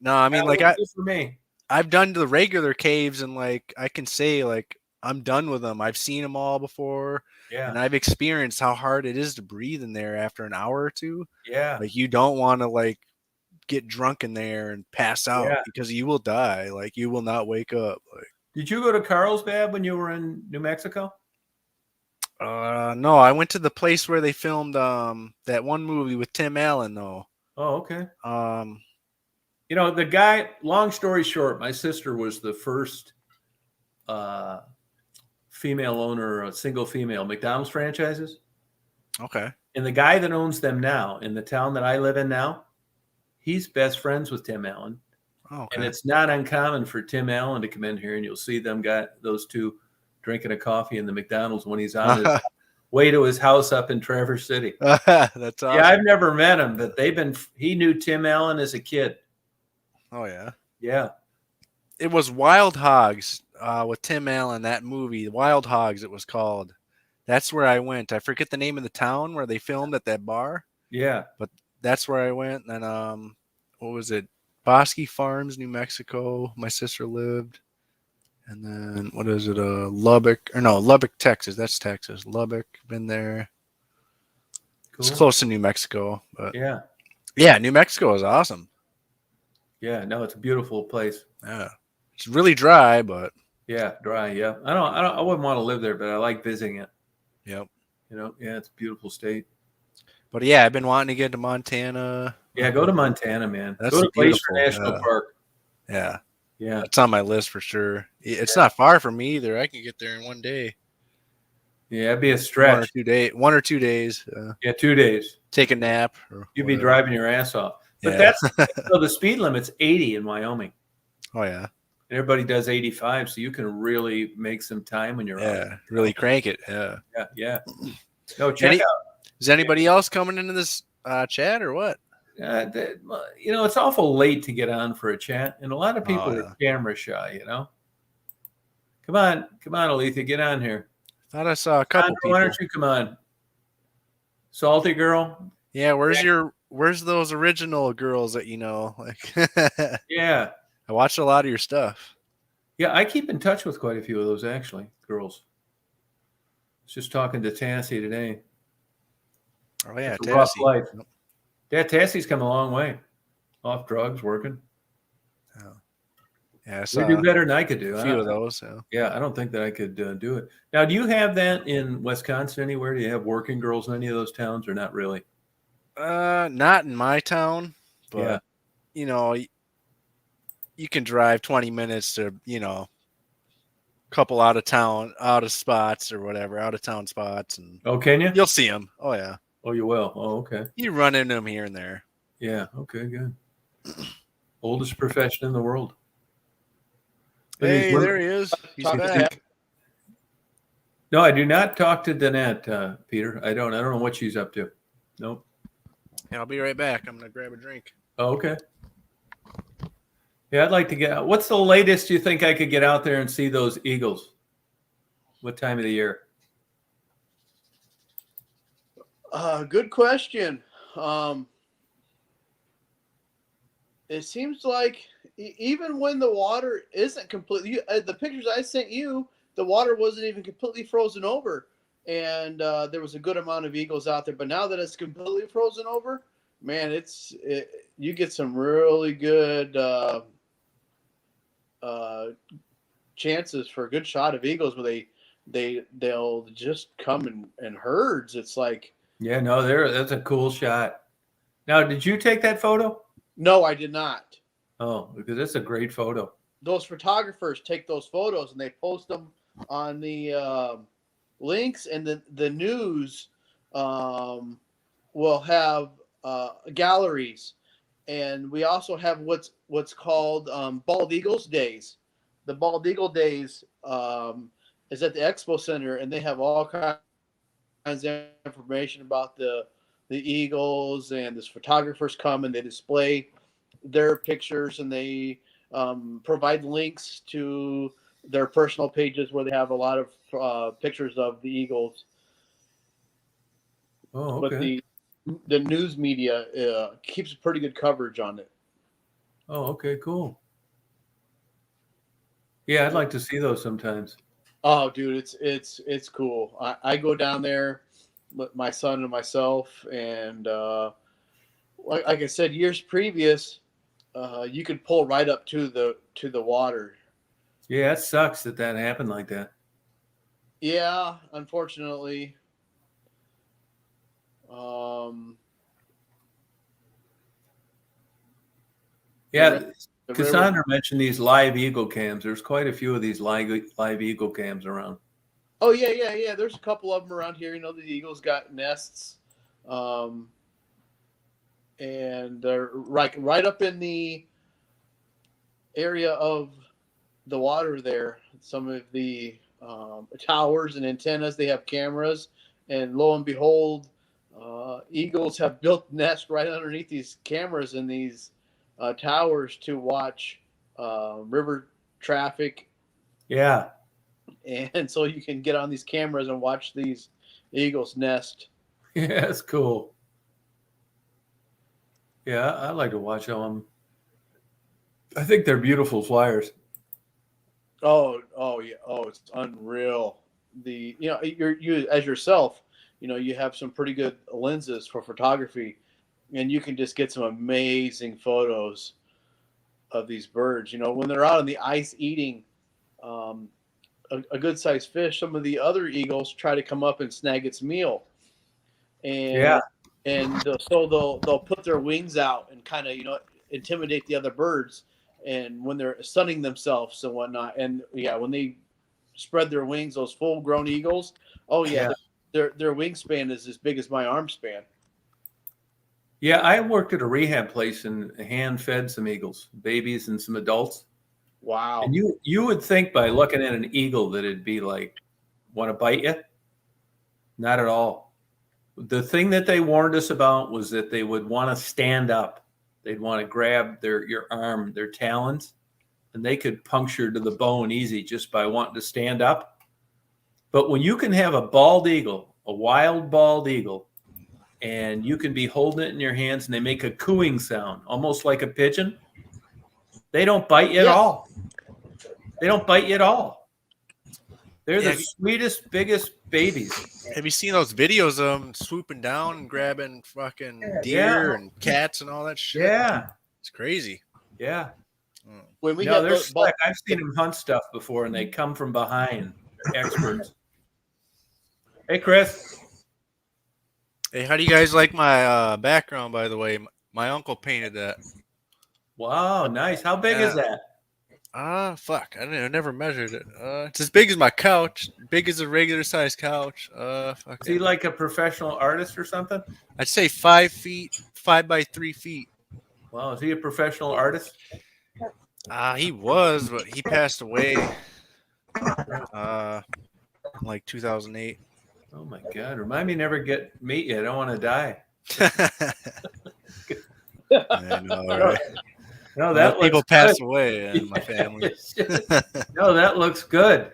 No, I mean, for me. I've done the regular caves, and like I can say, like I'm done with them. I've seen them all before, and I've experienced how hard it is to breathe in there after an hour or two. Yeah, like you don't want to like get drunk in there and pass out because you will die. Like you will not wake up. Like, did you go to Carlsbad when you were in New Mexico? No, I went to the place where they filmed that one movie with Tim Allen though. Oh, okay. The guy, long story short, my sister was the first female owner of single female McDonald's franchises. Okay. And the guy that owns them now in the town that I live in now, he's best friends with Tim Allen. Oh, okay. And it's not uncommon for Tim Allen to come in here and you'll see those two drinking a coffee in the McDonald's when he's on his way to his house up in Traverse City. That's awesome. Yeah, I've never met him, but he knew Tim Allen as a kid. Oh, yeah. Yeah. It was Wild Hogs with Tim Allen, that movie. Wild Hogs, it was called. That's where I went. I forget the name of the town where they filmed at that bar. Yeah. But that's where I went. And what was it? Bosque Farms, New Mexico. My sister lived. And then, what is it? Lubbock, Texas. That's Texas. Lubbock, been there. Cool. It's close to New Mexico. But yeah, New Mexico is awesome. Yeah, no, it's a beautiful place. Yeah, it's really dry, but dry. Yeah, I wouldn't want to live there, but I like visiting it. Yep. It's a beautiful state. But yeah, I've been wanting to get to Montana. Yeah, go to Montana, man. That's go to Glacier National Park. Yeah, yeah, it's on my list for sure. It's not far from me either. I can get there in one day. Yeah, it'd be a stretch. 1 or 2 days. Yeah, 2 days. Take a nap. You'd be driving your ass off. But so the speed limit's 80 in Wyoming. Oh yeah. And everybody does 85, so you can really make some time when you're out. Yeah, really crank it. Yeah. Yeah. No, check Is anybody else coming into this chat or what? out. It's awful late to get on for a chat, and a lot of people Oh, are camera shy. Come on, Alethea, get on here. Thought I saw a couple Sandra, why people. don't you come on? Salty girl. Yeah, where's those original girls that you know? Like, Yeah. I watched a lot of your stuff. Yeah, I keep in touch with quite a few of those, actually, girls. I was just talking to Tassie today. Oh yeah, It's a rough Tassie. life. Yeah, Tassie's come a long way. Off drugs, working. Oh. Yeah, I We saw do better than I could do. a few of those. So. Yeah, I don't think that I could do it. Now, do you have that in Wisconsin anywhere? Do you have working girls in any of those towns or not really? Not in my town, but you can drive 20 minutes to, couple out of spots or whatever, out of town spots, and Oh, can you? you'll see them. Oh yeah. Oh, you will. Oh, okay. You run into them here and there. Yeah. Okay. Good. Oldest profession in the world. Hey, there he is. He's Talk to back. Zach. No, I do not talk to Danette, Peter. I don't know what she's up to. Nope. Yeah, I'll be right back. I'm gonna grab a drink. Oh, okay. Yeah, I'd like to get. What's the latest you think I could get out there and see those eagles? What time of the year? Good question. It seems like even when the water isn't completely, the pictures I sent you, the water wasn't even completely frozen over, and there was a good amount of eagles out there. But now that it's completely frozen over, man, you get some really good chances for a good shot of eagles where they'll just come in herds. It's like, Yeah, no, that's a cool shot. Now, did you take that photo? no, I did not. Oh, because that's a great photo. Those photographers take those photos and they post them on the links, and the news will have galleries, and we also have what's called Bald Eagles Days. The Bald Eagle Days is at the Expo Center, and they have all kinds of information about the eagles, and these photographers come and they display their pictures, and they provide links to their personal pages where they have a lot of pictures of the eagles. Oh, But okay. the news media keeps pretty good coverage on it. Oh, okay, cool. Yeah, I'd like to see those sometimes. Oh, dude, it's cool. I go down there with my son and myself, and like I said, years previous, you could pull right up to the water. Yeah, it sucks that happened like that. Yeah, unfortunately. Yeah, the Cassandra mentioned these live eagle cams. There's quite a few of these live eagle cams around. Oh yeah. There's a couple of them around here. The eagles got nests, and they're right up in the area of the water there. Some of the towers and antennas, they have cameras, and lo and behold, eagles have built nests right underneath these cameras and these towers to watch river traffic. Yeah. And so you can get on these cameras and watch these eagles nest. Yeah, that's cool. Yeah, I like to watch them. I think they're beautiful flyers. Oh yeah. Oh, it's unreal. You as yourself, you have some pretty good lenses for photography, and you can just get some amazing photos of these birds. When they're out on the ice eating a good sized fish, some of the other eagles try to come up and snag its meal, and so they'll put their wings out and kind of intimidate the other birds, and when they're sunning themselves and whatnot, and when they spread their wings, those full grown eagles, their wingspan is as big as my arm span. Yeah, I worked at a rehab place and hand fed some eagles, babies and some adults. Wow. And you would think by looking at an eagle that it'd be like, want to bite you? Not at all. The thing that they warned us about was that they would want to stand up. They'd want to grab your arm, their talons, and they could puncture to the bone easy just by wanting to stand up. But when you can have a bald eagle, a wild bald eagle, and you can be holding it in your hands and they make a cooing sound, almost like a pigeon, they don't bite you at all. They don't bite you at all. They're the sweetest, biggest babies. Have you seen those videos of them swooping down and grabbing fucking deer and cats and all that shit? Yeah. It's crazy. Yeah. When we No, got they're slick. I've seen them hunt stuff before, and they come from behind. They're experts. Hey, Chris. Hey, how do you guys like my background, by the way? My uncle painted that. Wow, nice. How big is that? Fuck. I never measured it. It's as big as my couch. Big as a regular size couch. Is he like a professional artist or something? I'd say 5 feet, 5 by 3 feet. Wow, is he a professional artist? He was, but he passed away. Like 2008. Oh my God! Remind me never meet you. I don't want to die. I know, right? No, that people looks pass good. away in my family. No, that looks good.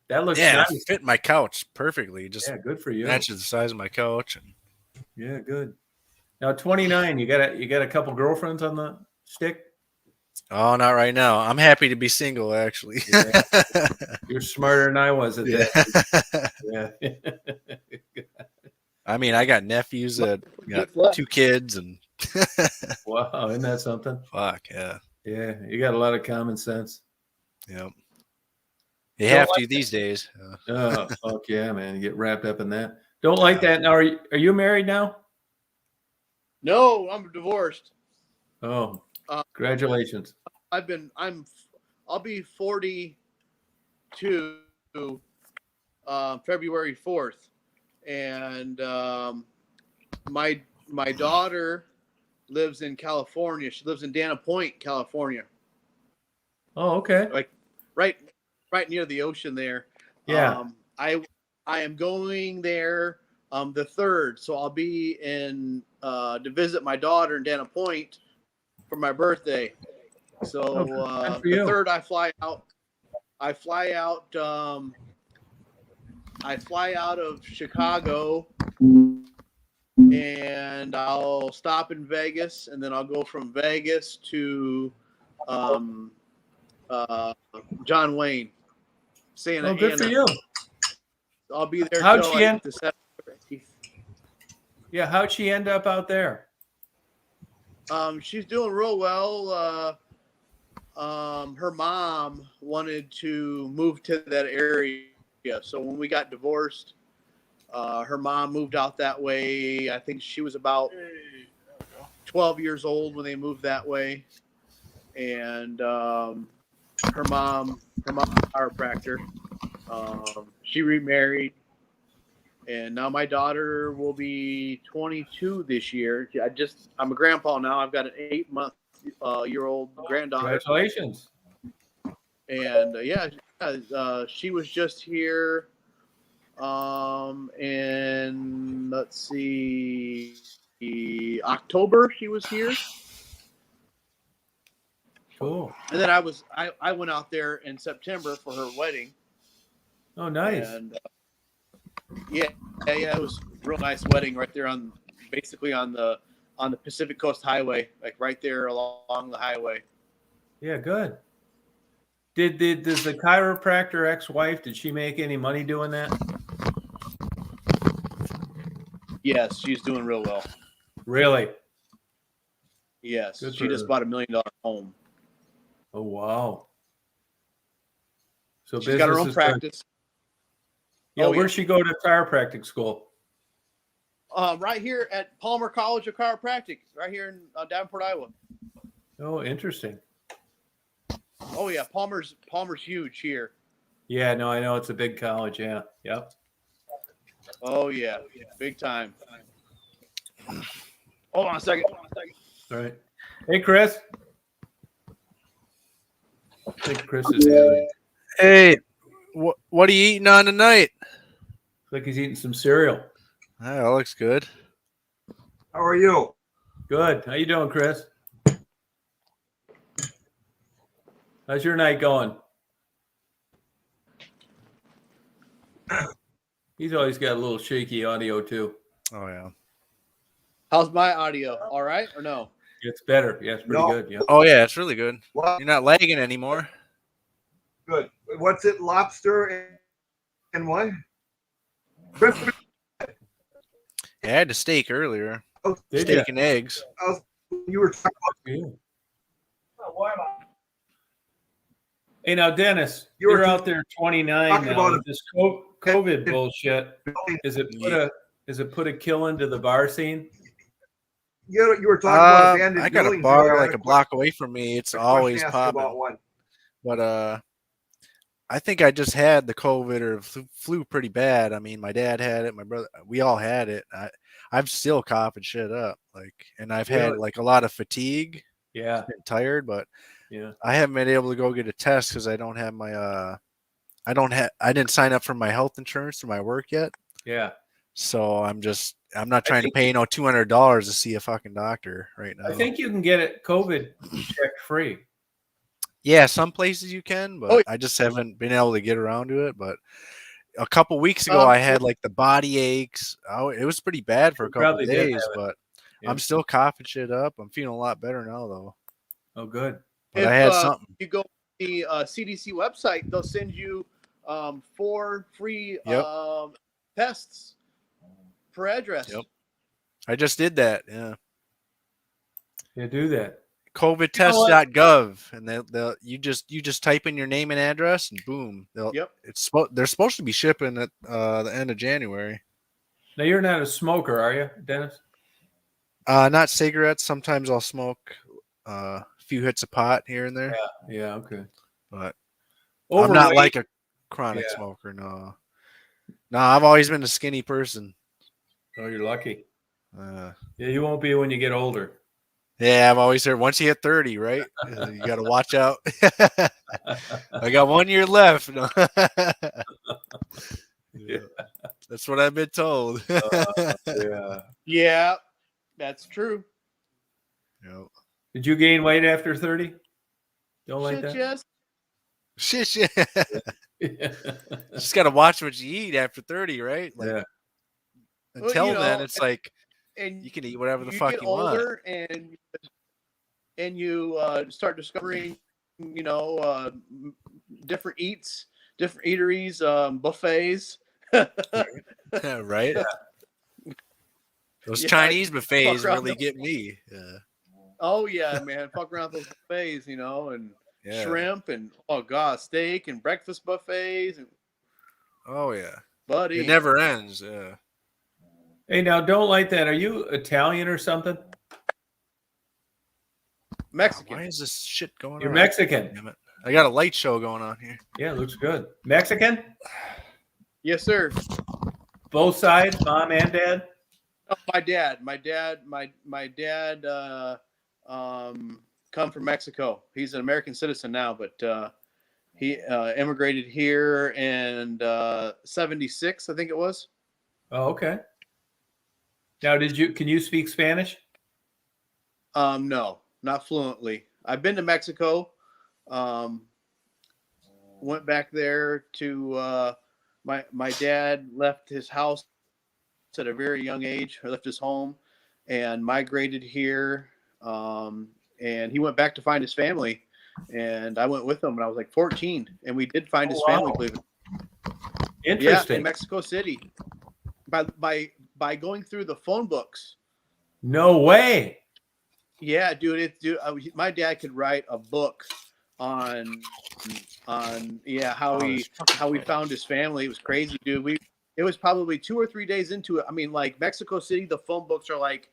That looks Yeah, nice. it fit my couch perfectly. Just Good for you. matches the size of my couch. Yeah, good. Now 29. You got a couple girlfriends on the stick? Oh, not right now. I'm happy to be single, actually. Yeah. You're smarter than I was at that. Yeah. I mean, I got nephews that got 2 kids, and wow, isn't that something? fuck yeah. Yeah, you got a lot of common sense. Yep. You have to these days. Oh, fuck yeah, man! You get wrapped up in that. Don't like that. Now, are you married now? No, I'm divorced. Oh, congratulations. I'll be 42 February 4th, and my daughter lives in California. She lives in Dana Point, California. Oh, okay. Like right near the ocean there. Yeah. I am going there the 3rd, so I'll be in to visit my daughter in Dana Point for my birthday. So the 3rd I fly out. I fly out of Chicago, and I'll stop in Vegas, and then I'll go from Vegas to John Wayne, Santa Ana. Oh, good for you. I'll be there. How'd she end up out there? She's doing real well. Her mom wanted to move to that area. So when we got divorced, her mom moved out that way. I think she was about 12 years old when they moved that way. And her mom a chiropractor. She remarried. And now my daughter will be 22 this year. I'm a grandpa now. I've got an 8-month-year-old granddaughter. Congratulations. And she was just here. In let's see, October she was here. Cool. And then I went out there in September for her wedding. Oh, nice. And it was a real nice wedding right there on the Pacific Coast Highway, like right there along the highway. Yeah, good. Does the chiropractor ex-wife, did she make any money doing that? Yes, she's doing real well. Really? Yes, Good she for just her. bought $1 million home. Oh, wow. So She's got her own practice. Yeah, where'd she go to chiropractic school? Right here at Palmer College of Chiropractic, right here in Davenport, Iowa. Oh, interesting. Oh yeah, Palmer's huge here. Yeah, no, I know it's a big college. Yeah, yep. Oh yeah, big time. Hold on a second. All right. Hey, Chris. I think Chris is having. Hey, what are you eating on tonight? Looks like he's eating some cereal. That looks good. How are you? Good. How you doing, Chris? How's your night going? He's always got a little shaky audio too. Oh yeah. How's my audio? All right or no? It's better. Yeah, it's pretty No. good. Yeah. Oh yeah, it's really good. What? You're not lagging anymore. Good. What's it? Lobster and what? I had the steak earlier. Oh, Did Steak ya? and eggs. you were talking Yeah. about. Hey, now, Dennis, You were you're out there 29 talking now. about With this COVID bullshit. Is it put a kill into the bar scene? You were talking about abandoned I got a buildings. bar I like a block away from me. It's always question to ask you about popping. one. But I think I just had the COVID or flu pretty bad. I mean, my dad had it, my brother, we all had it. I'm still coughing shit up, and I've had Really? like a lot of fatigue, Yeah. been tired, but Yeah. I haven't been able to go get a test because I don't have my I didn't sign up for my health insurance through my work yet. Yeah. So I'm not trying to pay $200 to see a fucking doctor right now. I think you can get it COVID check free. Yeah, some places you can, but Oh. I just haven't been able to get around to it. But a couple weeks ago, I had like the body aches. Oh, it was pretty bad for a couple probably of did days, have it. but Yeah. I'm still coughing shit up. I'm feeling a lot better now, though. Oh, good. But I had something. You go to the CDC website, they'll send you 4 free Yep. tests per address. Yep. I just did that. Yeah. Yeah, do that. COVIDtest.gov, and they'll you just type in your name and address, and boom, they're supposed to be shipping at the end of January. Now, you're not a smoker, are you, Dennis? Not cigarettes. Sometimes I'll smoke a few hits of pot here and there. Yeah, okay. But Overweight, I'm not like a chronic Yeah. smoker. No, I've always been a skinny person. Oh, you're lucky. Yeah, you won't be when you get older. I've always heard once you hit 30, right? You got to watch out. I got 1 year left. No. Yeah. That's what I've been told. Yeah. Yeah, that's true. Yep. Did you gain weight after 30? Don't like Shit, that? yes. Shit. Yeah. Just got to watch what you eat after 30, right? Like, Yeah. until Well, then, it's like And you can eat whatever the you fuck get you want. older and you start discovering, different eats, different eateries, buffets. Right? Yeah. Those Yeah, Chinese buffets fuck around really those- get me. Yeah. Oh yeah, man, fuck around those buffets, and Yeah. shrimp and steak and breakfast buffets and Oh yeah. buddy. It never ends. Yeah. Hey, now, don't like that. Are you Italian or something? Mexican. Why is this shit going You're on? Mexican. Damn it. I got a light show going on here. Yeah, looks good. Mexican? Yes, sir. Both sides, mom and dad? Oh, my dad come from Mexico. He's an American citizen now, but he immigrated here in 76, I think it was. Oh, okay. Now, can you speak Spanish? No, not fluently. I've been to Mexico. Went back there to my dad left his house at a very young age, or left his home and migrated here. And he went back to find his family, and I went with him when I was like 14, and we did find his family, believe it. Interesting. Yeah, in Mexico City. By going through the phone books. No way. Yeah, dude, my dad could write a book on how we found his family. It was crazy, dude. It was probably 2 or 3 days into it. I mean, like Mexico City, the phone books are like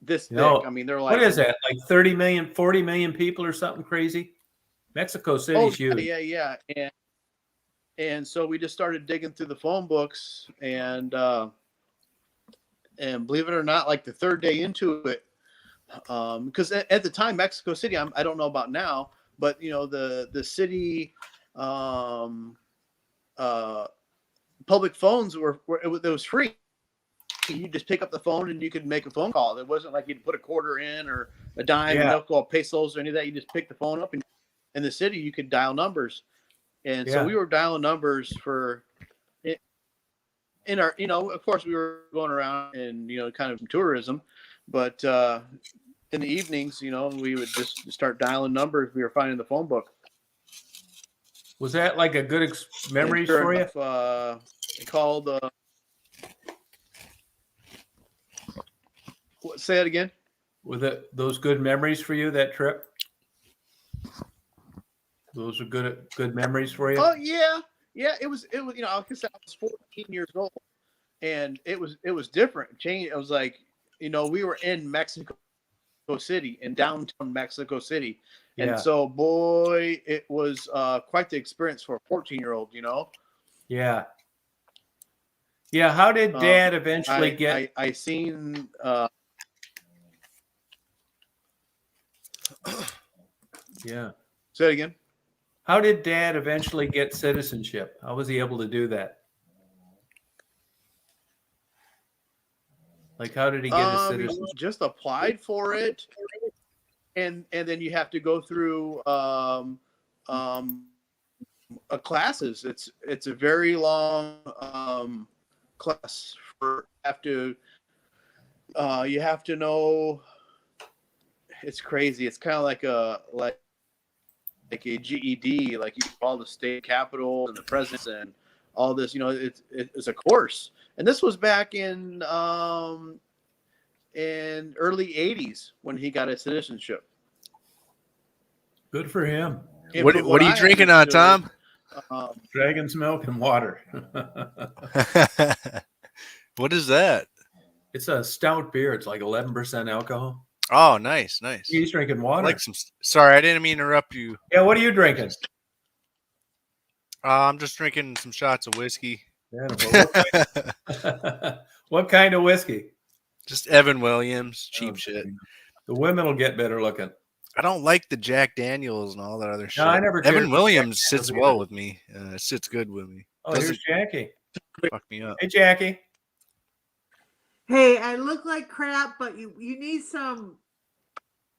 this thick. No. I mean, they're like, What is that? Like 30 million, 40 million people or something crazy? Mexico City's huge. Yeah. And so we just started digging through the phone books, and believe it or not, like the third day into it, because at the time, Mexico City, I don't know about now, but the city public phones it was free. You just pick up the phone and you could make a phone call. It wasn't like you'd put a quarter in or a dime, Yeah. nickel, pesos, or any of that. You just pick the phone up, and in the city you could dial numbers. And so we were dialing numbers for in our, of course we were going around and, kind of tourism, but in the evenings, we would just start dialing numbers. We were finding the phone book. Was that like a good memories sure for you? enough, called, say it again. Were those good memories for you, that trip? Those are good memories for you? Oh yeah. Yeah, it was, like I said, I was 14 years old, and it was different. It was like, we were in Mexico City, in downtown Mexico City. Yeah. And so, boy, it was quite the experience for a 14-year-old, Yeah. Yeah, how did Dad eventually get... I seen... Yeah. Say it again. How did Dad eventually get citizenship? How was he able to do that? Like, how did he get his citizenship? Just applied for it, and then you have to go through classes. It's a very long class. You have to know. It's crazy. It's kind of like a GED, like you all the state capitals and the presidents and all this. It's a course, and this was back in early '80s when he got his citizenship. Good for him. And What are you drinking on, Tom? Dragon's milk and water. What is that? It's a stout beer. It's like 11% alcohol. Oh, nice. He's drinking water. Like sorry, I didn't mean to interrupt you. Yeah, what are you drinking? I'm just drinking some shots of whiskey. Yeah, what kind of whiskey? Just Evan Williams, cheap shit. The women will get better looking. I don't like the Jack Daniels and all that other shit. I never cared Evan for Williams Jack sits Daniels well either. with me. Sits good with me. Oh, Doesn't here's Jackie. fuck me up. Hey, Jackie. Hey, I look like crap, but you need some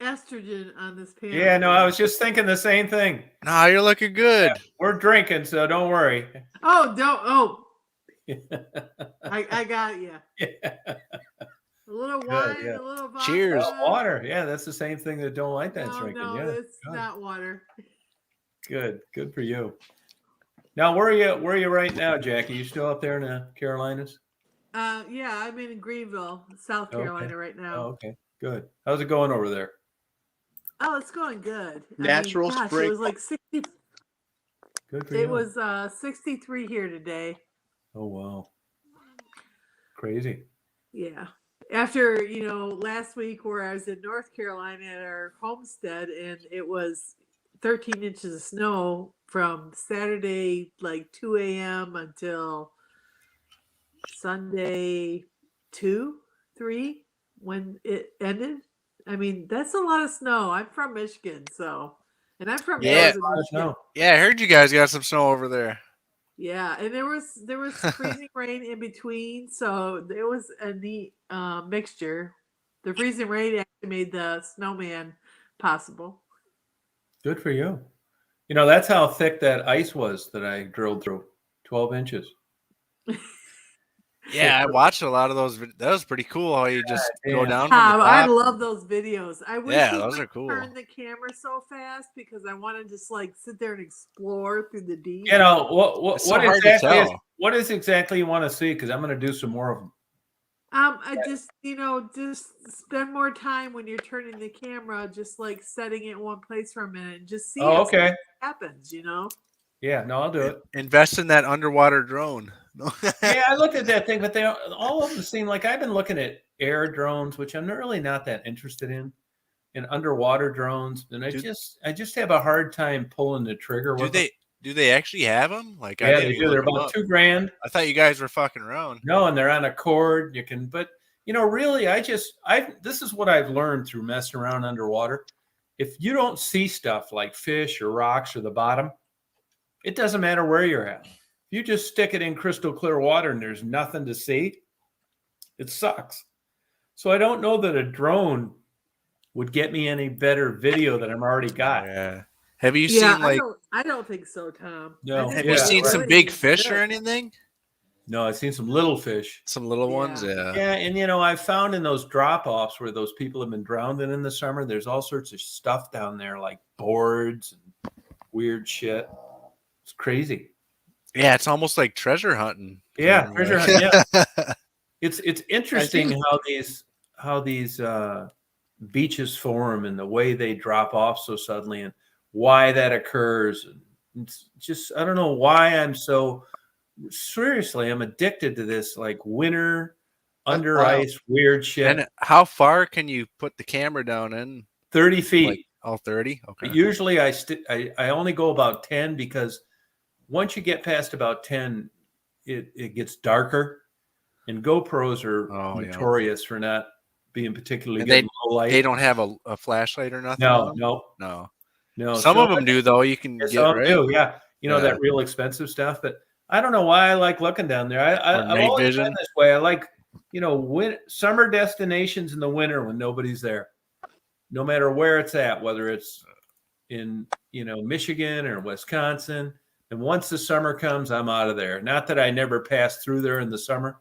estrogen on this panel. Yeah, no, I was just thinking the same thing. Nah, you're looking good. Yeah, we're drinking, so don't worry. Oh, don't. Oh, I got you. Yeah. A little wine, yeah. a little vodka. Cheers. Water. Yeah, that's the same thing that don't like that's drinking. No, Yeah. it's good. not water. Good for you. Now, where are you right now, Jackie? You still up there in the Carolinas? Yeah, I'm in Greenville, South Carolina right now. Oh, okay. Good. How's it going over there? Oh, it's going good. Natural spring. It was like 60. Good for you. It was 63 here today. Oh, wow. Crazy. Yeah. After, last week where I was in North Carolina at our homestead, and it was 13 inches of snow from Saturday, like 2 a.m. until Sunday 2, 3, when it ended. I mean, that's a lot of snow. I'm from Michigan, and I'm from Michigan. Yeah, I heard you guys got some snow over there. Yeah, and there was freezing rain in between, so there was a neat mixture. The freezing rain actually made the snowman possible. Good for you. That's how thick that ice was that I drilled through. 12 inches. Yeah, I watched a lot of those. That was pretty cool how you just go down. I love those videos. I wish those are cool. Turn the camera so fast because I want to just like sit there and explore through the deep. What is exactly you want to see? Because I'm going to do some more of them. I just spend more time when you're turning the camera, just like setting it in one place for a minute and just see what happens. Yeah, no, I'll do it. Invest in that underwater drone. Yeah, I looked at that thing, but all of them seem like I've been looking at air drones, which I'm really not that interested in underwater drones, and I just have a hard time pulling the trigger. Do they actually have them? Like, yeah, they do. They're about $2,000. I thought you guys were fucking around. No, and they're on a cord. You can, but really, this is what I've learned through messing around underwater. if you don't see stuff like fish or rocks or the bottom, it doesn't matter where you're at. If you just stick it in crystal clear water and there's nothing to see, it sucks. So I don't know that a drone would get me any better video than I've already got. Yeah. Have you Yeah, seen like? I don't think so, Tom. No. I think Have Yeah, you it's seen right. some really big fish good. or anything? No, I've seen some little fish. Some little ones, Yeah. Yeah, and I've found in those drop-offs where those people have been drowned in the summer, there's all sorts of stuff down there, like boards and weird shit. It's crazy. Yeah, it's almost like treasure hunting. Yeah, Kinda treasure like- hunt, yeah. It's interesting how these beaches form and the way they drop off so suddenly and why that occurs. It's just, I don't know why I'm so seriously, I'm addicted to this like winter under wild. ice weird shit. And how far can you put the camera down in? 30 feet. Like, all 30? Okay. But usually I only go about 10 because once you get past about 10, it gets darker. And GoPros are notorious for not being particularly And good in low light. They don't have a flashlight or nothing? No, on them? no. No. Some of them do, though. You can Yes, get some right. do, yeah. Yeah. That real expensive stuff. But I don't know why I like looking down there. I've night always vision. been this way. I like, summer destinations in the winter when nobody's there. No matter where it's at, whether it's in, Michigan or Wisconsin. And once the summer comes, I'm out of there. Not that I never pass through there in the summer,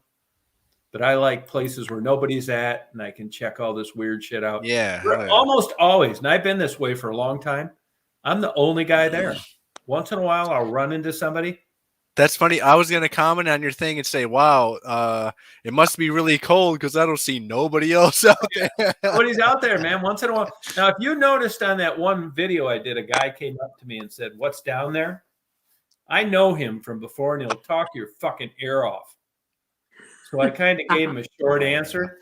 but I like places where nobody's at and I can check all this weird shit out. Yeah. hell yeah. Almost always. And I've been this way for a long time. I'm the only guy there. Once in a while, I'll run into somebody. That's funny. I was going to comment on your thing and say, wow, it must be really cold because I don't see nobody else out there. Nobody's out there, man. Once in a while. Now, if you noticed on that one video I did, a guy came up to me and said, "What's down there?" I know him from before, and he'll talk your fucking ear off. So I kind of gave him a short answer.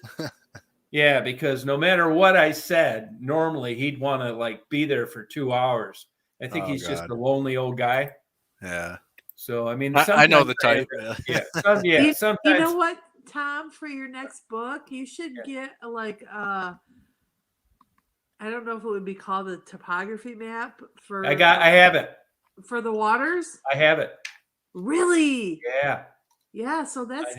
Yeah, because no matter what I said, normally he'd want to be there for 2 hours. I think he's just a lonely old guy. Yeah. So I mean, I know the type. Yeah, sometimes. You know what, Tom? For your next book, you should get I don't know if it would be called a topography map for. I have it. For the waters. I have it. Really? Yeah. Yeah. So that's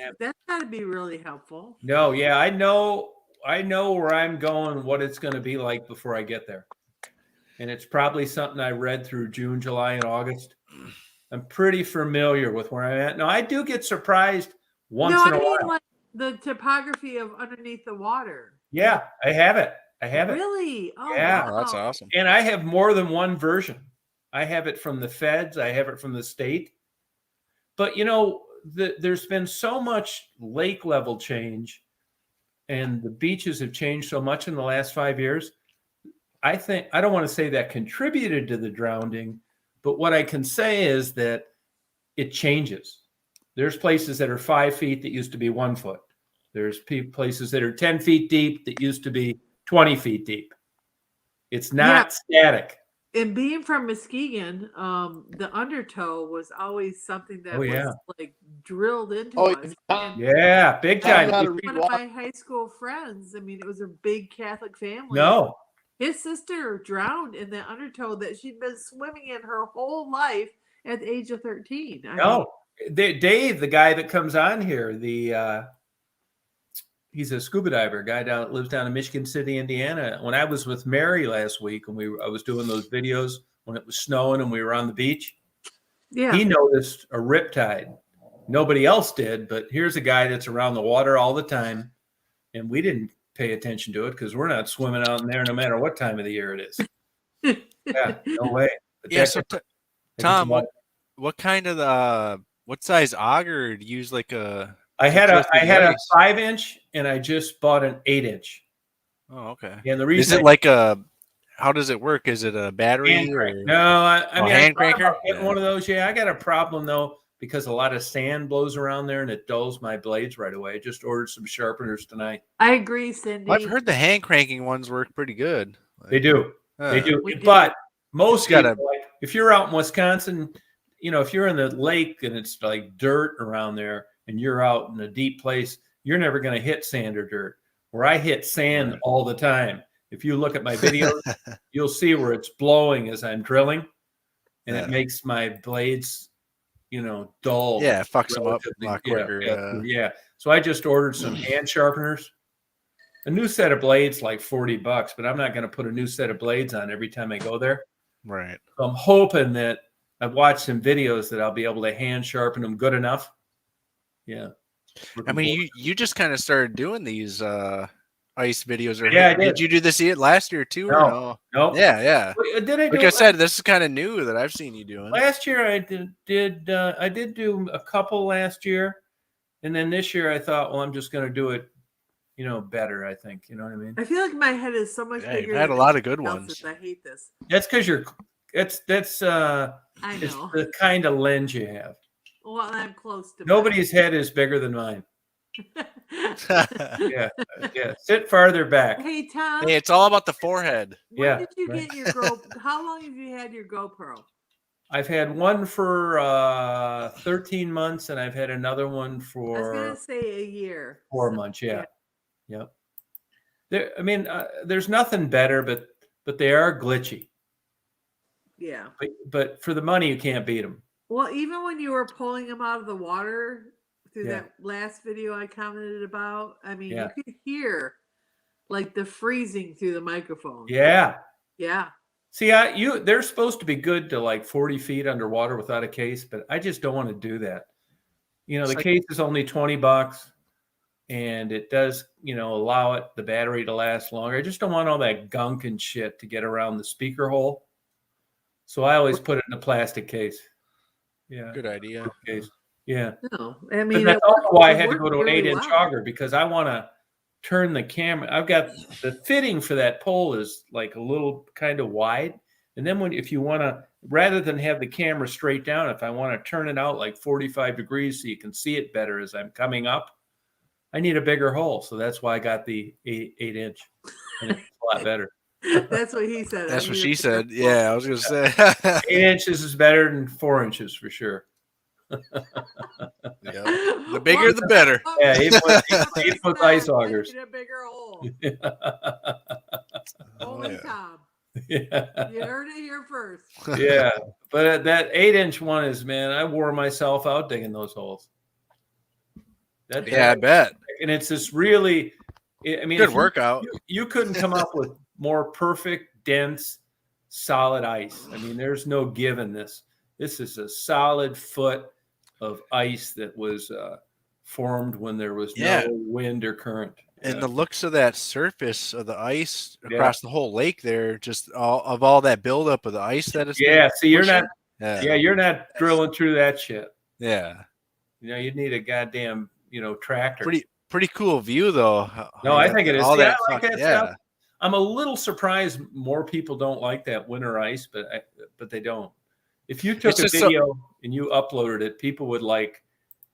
got to be really helpful. No, yeah, I know where I'm going, what it's going to be like before I get there, and it's probably something I read through June, July, and August. I'm pretty familiar with where I'm at. Now, I do get surprised once in a while. Like the topography of underneath the water. Yeah, I have it. Really? Oh, yeah, wow. That's awesome. And I have more than one version. I have it from the feds. I have it from the state. But, there's been so much lake level change and the beaches have changed so much in the last 5 years. I don't want to say that contributed to the drowning, but what I can say is that it changes. There's places that are 5 feet that used to be 1 foot. There's places that are 10 feet deep that used to be 20 feet deep. It's not static. And being from Muskegon, the undertow was always something that was drilled into us. Yeah, big time. One of my high school friends, I mean, it was a big Catholic family. No. His sister drowned in the undertow that she'd been swimming in her whole life at the age of 13. Dave, the guy that comes on here, he's a scuba diver, lives down in Michigan City, Indiana. When I was with Mary last week and I was doing those videos when it was snowing and we were on the beach, he noticed a riptide. Nobody else did, but here's a guy that's around the water all the time, and we didn't pay attention to it because we're not swimming out in there no matter what time of the year it is. Yeah, no way. But yeah, so Tom, what kind of what size auger do you use? I had a 5-inch and I just bought an 8-inch. Oh, okay. And the reason is it how does it work? Is it a battery? No, I mean, hand cranker. Getting one of those. Yeah, I got a problem though because a lot of sand blows around there and it dulls my blades right away. I just ordered some sharpeners tonight. I agree, Cindy. I've heard the hand cranking ones work pretty good. They do. They do. But most people, if you're out in Wisconsin, if you're in the lake and it's like dirt around there and you're out in a deep place, you're never going to hit sand or dirt. Where I hit sand all the time. If you look at my videos, you'll see where it's blowing as I'm drilling, and Yeah. it makes my blades, dull. Yeah, it fucks them up a relatively- lot quicker. Yeah. So I just ordered some hand sharpeners. A new set of blades, like $40, but I'm not going to put a new set of blades on every time I go there. Right. So I'm hoping that I've watched some videos that I'll be able to hand sharpen them good enough. Yeah. I mean, you just kind of started doing these ice videos. Or Yeah, I did did. you do this last year too? Or No. no? Nope. Yeah. Did I do Like I said, this is kind of new that I've seen you doing. last year? I did do a couple last year, and then this year I thought, well, I'm just going to do it, better. I think, you know what I mean. I feel like my head is so much Yeah, bigger. you've had a than lot of good everything ones. else's. I hate this. That's because it's I it's know. the kind of lens you have. Well, I'm close to Nobody's head is bigger than mine. mine. Yeah. Sit farther back. Hey Tom, Hey, it's all about the forehead. when Yeah, did you right. get your GoPro? How long have you had your GoPro? I've had one for 13 months, and I've had another one I was for gonna say a year. 4 months. Yeah. Yep. There's nothing better, but they are glitchy. Yeah. But for the money, you can't beat them. Well, even when you were pulling them out of the water through Yeah. that last video I commented about, I mean, Yeah. you could hear like the freezing through the microphone. Yeah. Yeah. See, they're supposed to be good to like 40 feet underwater without a case, but I just don't want to do that. It's The like- case is only $20, and it does, allow the battery to last longer. I just don't want all that gunk and shit to get around the speaker hole. So I always put it in a plastic case. Yeah. Good idea. Case. Yeah. No, I But mean, that's it also worked- why I it had to worked go to an really 8-inch well. auger, because I want to turn the camera. I've got the fitting for that pole is like a little kind of wide. And then if you want to, rather than have the camera straight down, if I want to turn it out like 45 degrees so you can see it better as I'm coming up, I need a bigger hole. So that's why I got the 8-inch. And it's a lot better. That's what he said. That's I what mean, she it's said. beautiful. Yeah, I was gonna say. 8 inches is better than 4 inches for sure. Yeah. The bigger, the better. Yeah, 8-foot ice augers. Get a bigger hole. Oh, Only yeah. Tom. Yeah. You heard it here first. Yeah, but that 8-inch one is, man, I wore myself out digging those holes. Yeah, I bet. And it's this really, I mean, Good if workout. you couldn't come up with more perfect, dense, solid ice. I mean, there's no giving this. This is a solid foot of ice that was formed when there was Yeah. no wind or current. And the looks of that surface of the ice Yeah. across the whole lake there, just all that buildup of the ice that it's been Yeah, see, you're not. pushing. Yeah, you're not drilling through that shit. Yeah. You'd need a goddamn, tractor. Pretty cool view though. No, I think it is. All See, that I like fuck- that yeah. stuff. I'm a little surprised more people don't like that winter ice, but they don't. If you took It's a just video and you uploaded it, people would like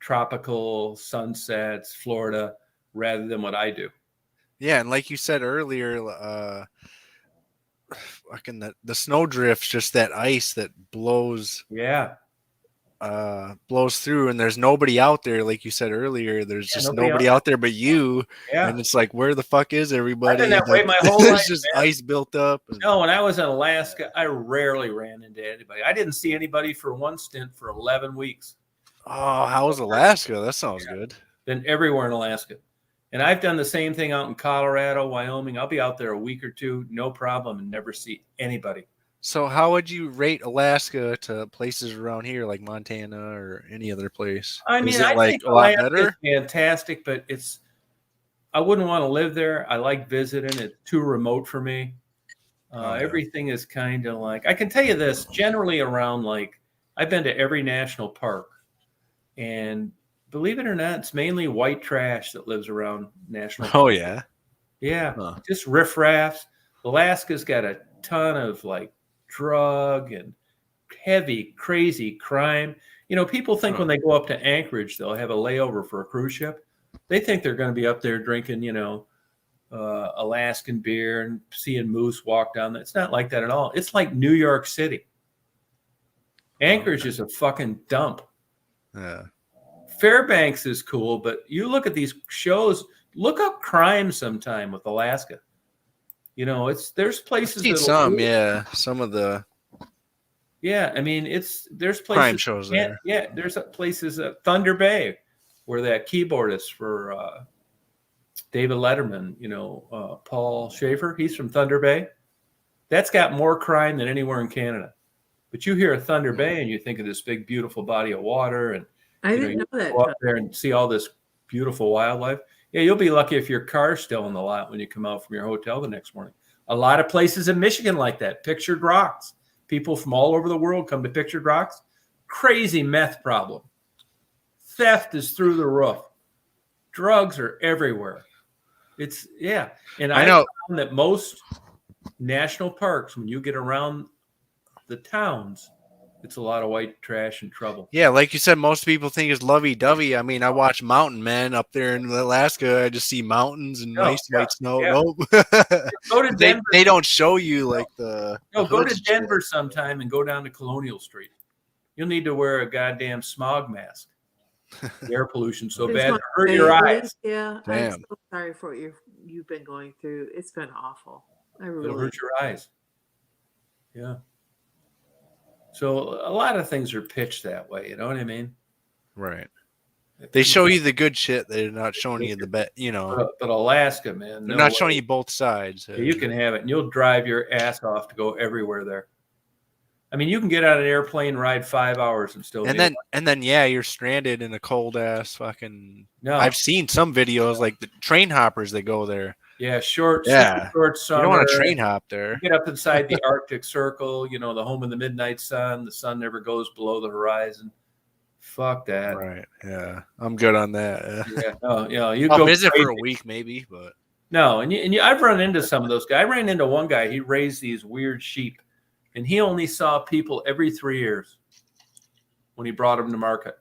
tropical sunsets, Florida, rather than what I do. Yeah, and like you said earlier, fucking the snow drifts, just that ice that blows Yeah. through, and there's nobody out there. Like you said earlier, there's Yeah, just nobody nobody out there but you. Yeah. And it's like, where the fuck is everybody? I've been that way Like, my whole there's life, just man. ice built up. and- No, when I was in Alaska, I rarely ran into anybody. I didn't see anybody for one stint for 11 weeks. Oh, how was Alaska? That sounds good. Been everywhere in Alaska. And I've done the same thing out in Colorado, Wyoming. I'll be out there a week or two, no problem, and never see anybody. So how would you rate Alaska to places around here like Montana or any other place? I mean, Is it I like think a lot Alaska better? is fantastic, but I wouldn't want to live there. I like visiting. It's too remote for me. Yeah. Everything is kind of like, I can tell you this, generally around, like, I've been to every national park, and believe it or not, it's mainly white trash that lives around national Oh parks. yeah. Yeah, Huh. just riffraffs. Alaska's got a ton of like drug and heavy, crazy crime. People think when they go up to Anchorage, they'll have a layover for a cruise ship. They think they're going to be up there drinking, Alaskan beer and seeing moose walk down. It's not like that at all. It's like New York City. Anchorage is a fucking dump. Yeah. Fairbanks is cool, but you look at these shows, look up crime sometime with Alaska. You know, there's I've places seen that'll some, do it. yeah, some of the Yeah, I mean, there's crime places. shows there. Yeah, there's places at Thunder Bay where that keyboardist for David Letterman, you know, Paul Schaefer, he's from Thunder Bay. That's got more crime than anywhere in Canada. But you hear Thunder Bay and you think of this big, beautiful body of water, and I you know, didn't you know that. go up Tom. there and see all this beautiful wildlife. Yeah, you'll be lucky if your car's still in the lot when you come out from your hotel the next morning. A lot of places in Michigan like that. Pictured Rocks. People from all over the world come to Pictured Rocks. Crazy meth problem. Theft is through the roof. Drugs are everywhere. It's and I I know. found that most national parks, when you get around the towns, it's a lot of white trash and trouble. Yeah, like you said, most people think it's lovey-dovey. I mean, I watch Mountain Men up there in Alaska. I just see mountains and No, nice white snow. yeah. Nope. Go to they Denver. they don't show you like the No, go hood to shit. Denver sometime and go down to Colonial Street. You'll need to wear a goddamn smog mask. The air pollution so Just bad want it hurt to your say, eyes. Yeah, I'm Damn. so sorry for what you've been going through. It's been awful. I It'll really. hurt your eyes. Yeah. So a lot of things are pitched that way. You know what I mean? Right. They show you the good shit. They're not showing you the bet. You know, But Alaska, man, they're no not way. showing you both sides. Yeah, you can have it, and you'll drive your ass off to go everywhere there. I mean, you can get on an airplane, ride 5 hours, and still. And then yeah, you're stranded in a cold ass fucking. no, I've seen some videos like the train hoppers that go there. yeah, short Yeah. short You summer. don't want to train hop there. You get up inside the Arctic Circle, you know, the home of the midnight sun. The sun never goes below the horizon. Fuck that. Right. Yeah. I'm good on that. Yeah, no, you know, you I'll go visit for a crazy. week maybe, but No, and I've run into some of those guys. I ran into one guy. He raised these weird sheep, and he only saw people every 3 years when he brought them to market.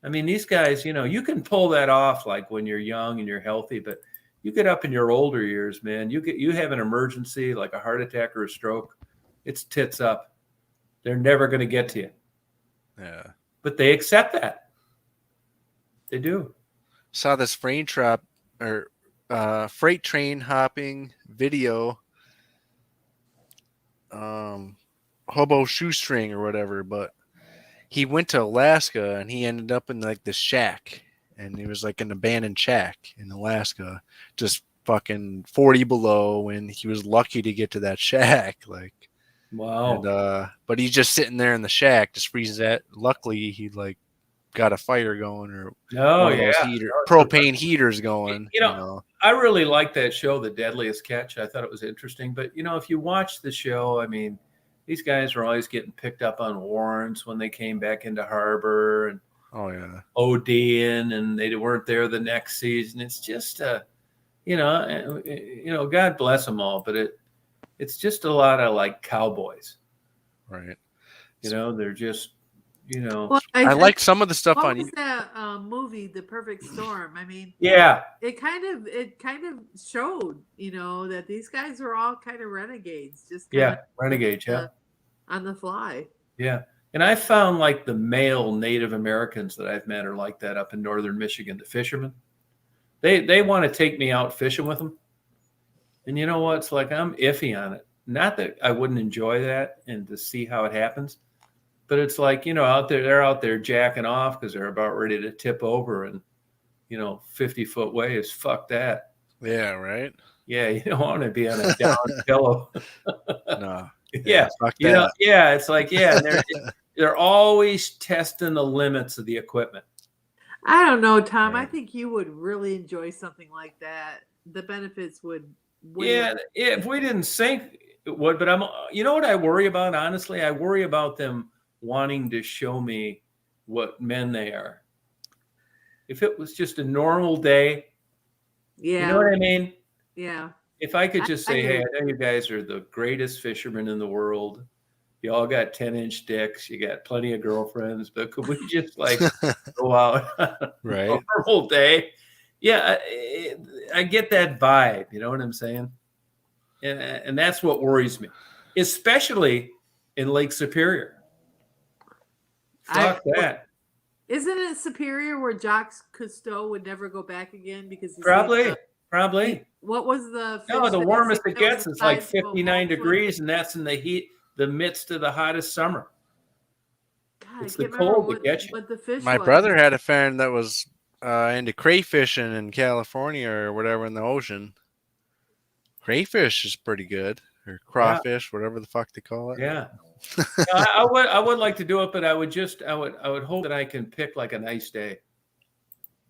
I mean, these guys, you know, you can pull that off like when you're young and you're healthy, but you get up in your older years, man. You have an emergency like a heart attack or a stroke. It's tits up. They're never going to get to you, yeah. but they accept that. They do. Saw this freight train hopping video. Hobo shoestring or whatever, but he went to Alaska and he ended up in like this shack, and it was like an abandoned shack in Alaska, just fucking 40 below, and he was lucky to get to that shack. Like, Wow. and but he's just sitting there in the shack, just freezes that. Luckily, he like got a fire going or Oh, one of those yeah. propane heaters going. You know, I really liked that show, The Deadliest Catch. I thought it was interesting. But, you know, if you watch the show, I mean, these guys were always getting picked up on warrants when they came back into harbor and Oh yeah. ODing, and they weren't there the next season. It's just, you know, God bless them all, but it's just a lot of like cowboys. Right. You know, they're just, you know. Well, I like some of the stuff what on was that movie, The Perfect Storm? I mean, Yeah. it kind of showed, you know, that these guys were all kind of renegades, just kind Yeah. of Renegades. Yeah. on the fly. Yeah. And I found like the male Native Americans that I've met are like that up in northern Michigan, the fishermen. They want to take me out fishing with them. And you know what? It's like I'm iffy on it. Not that I wouldn't enjoy that and to see how it happens, but it's like, you know, they're out there jacking off because they're about ready to tip over, and, you know, 50-foot waves. Fuck that. Yeah, right. Yeah, you don't want to be on a down pillow. No. Yeah. Fuck You know, that. yeah, it's like, yeah, and they're always testing the limits of the equipment. I don't know, Tom. I Right. think you would really enjoy something like that. The benefits would. Yeah, if we didn't sink, it would. But you know what I worry about? Honestly, I worry about them wanting to show me what men they are. If it was just a normal day, Yeah. you know what I mean? Yeah. If I could just I say, do. hey, I know you guys are the greatest fishermen in the world. You all got 10-inch dicks. You got plenty of girlfriends. But could we just like go out on a Right. normal day? Yeah, I get that vibe. You know what I'm saying? And that's what worries me, especially in Lake Superior. Fuck that. Isn't it Superior where Jacques Cousteau would never go back again because he's Probably. Probably. What was the No, fish the that warmest said it that was gets the is like size of a 59 ballpoint? degrees, and that's in the midst of the hottest summer. God, It's I the can't remember cold that gets you. what the fish My was. brother had a friend that was into crayfishing in California or whatever in the ocean. Crayfish is pretty good, or crawfish, whatever the fuck they call it. Yeah. No, I would like to do it, but I would hope that I can pick like a nice day.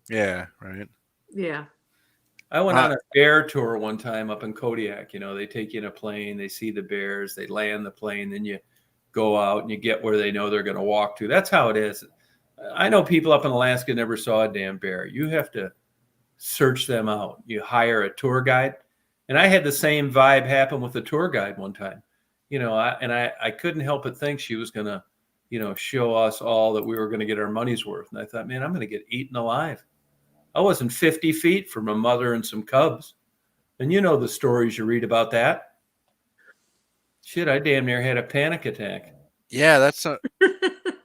Yeah, right. Yeah. I went on a bear tour one time up in Kodiak. They take you in a plane, they see the bears, they land the plane, then you go out and you get where they know they're going to walk to. That's how it is. I know people up in Alaska never saw a damn bear. You have to search them out. You hire a tour guide. And I had the same vibe happen with the tour guide one time. I couldn't help but think she was going to, show us all that we were going to get our money's worth. And I thought, man, I'm going to get eaten alive. I wasn't 50 feet from a mother and some cubs. And you know the stories you read about that. Shit, I damn near had a panic attack. Yeah, that's up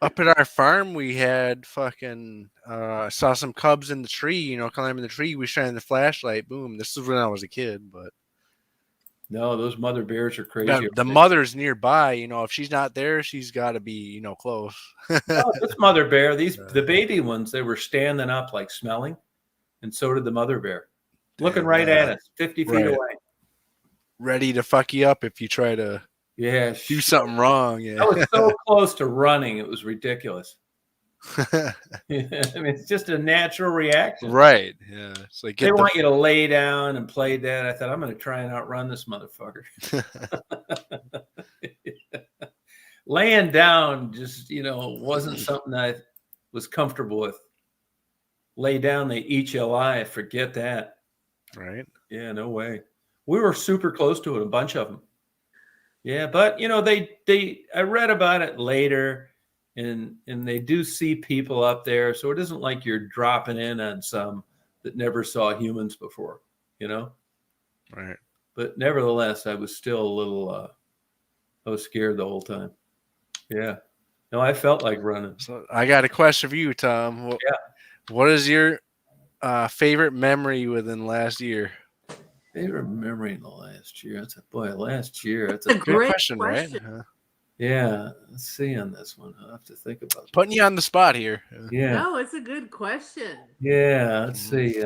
at our farm. We had fucking saw some cubs in the tree. Climbing the tree. We shined the flashlight. Boom. This is when I was a kid, but No, those mother bears are crazy. the mother's nearby. If she's not there, she's got to be close. No, this mother bear, the baby ones, they were standing up like smelling, and so did the mother bear, looking right at us, 50 feet away, ready to fuck you up if you try to do something wrong. Yeah, I was so close to running, it was ridiculous. I mean, it's just a natural reaction, right? Yeah, it's like they want you to lay down and play dead. I thought, I'm going to try and outrun this motherfucker. Laying down just wasn't something I was comfortable with. Lay down, they eat you alive. Forget that. Right? Yeah, no way. We were super close to it, a bunch of them. Yeah, but I read about it later, and they do see people up there, so it isn't like you're dropping in on some that never saw humans before, Right. But nevertheless, I was still a little I was scared the whole time. Yeah. No, I felt like running. So I got a question for you, Tom. What is your favorite memory within last year? Favorite memory in the last year? Last year. That's a a great question, right? Yeah. Let's see on this one. I'll have to think about it. Putting you on the spot here. Yeah. No, it's a good question. Yeah. Let's see.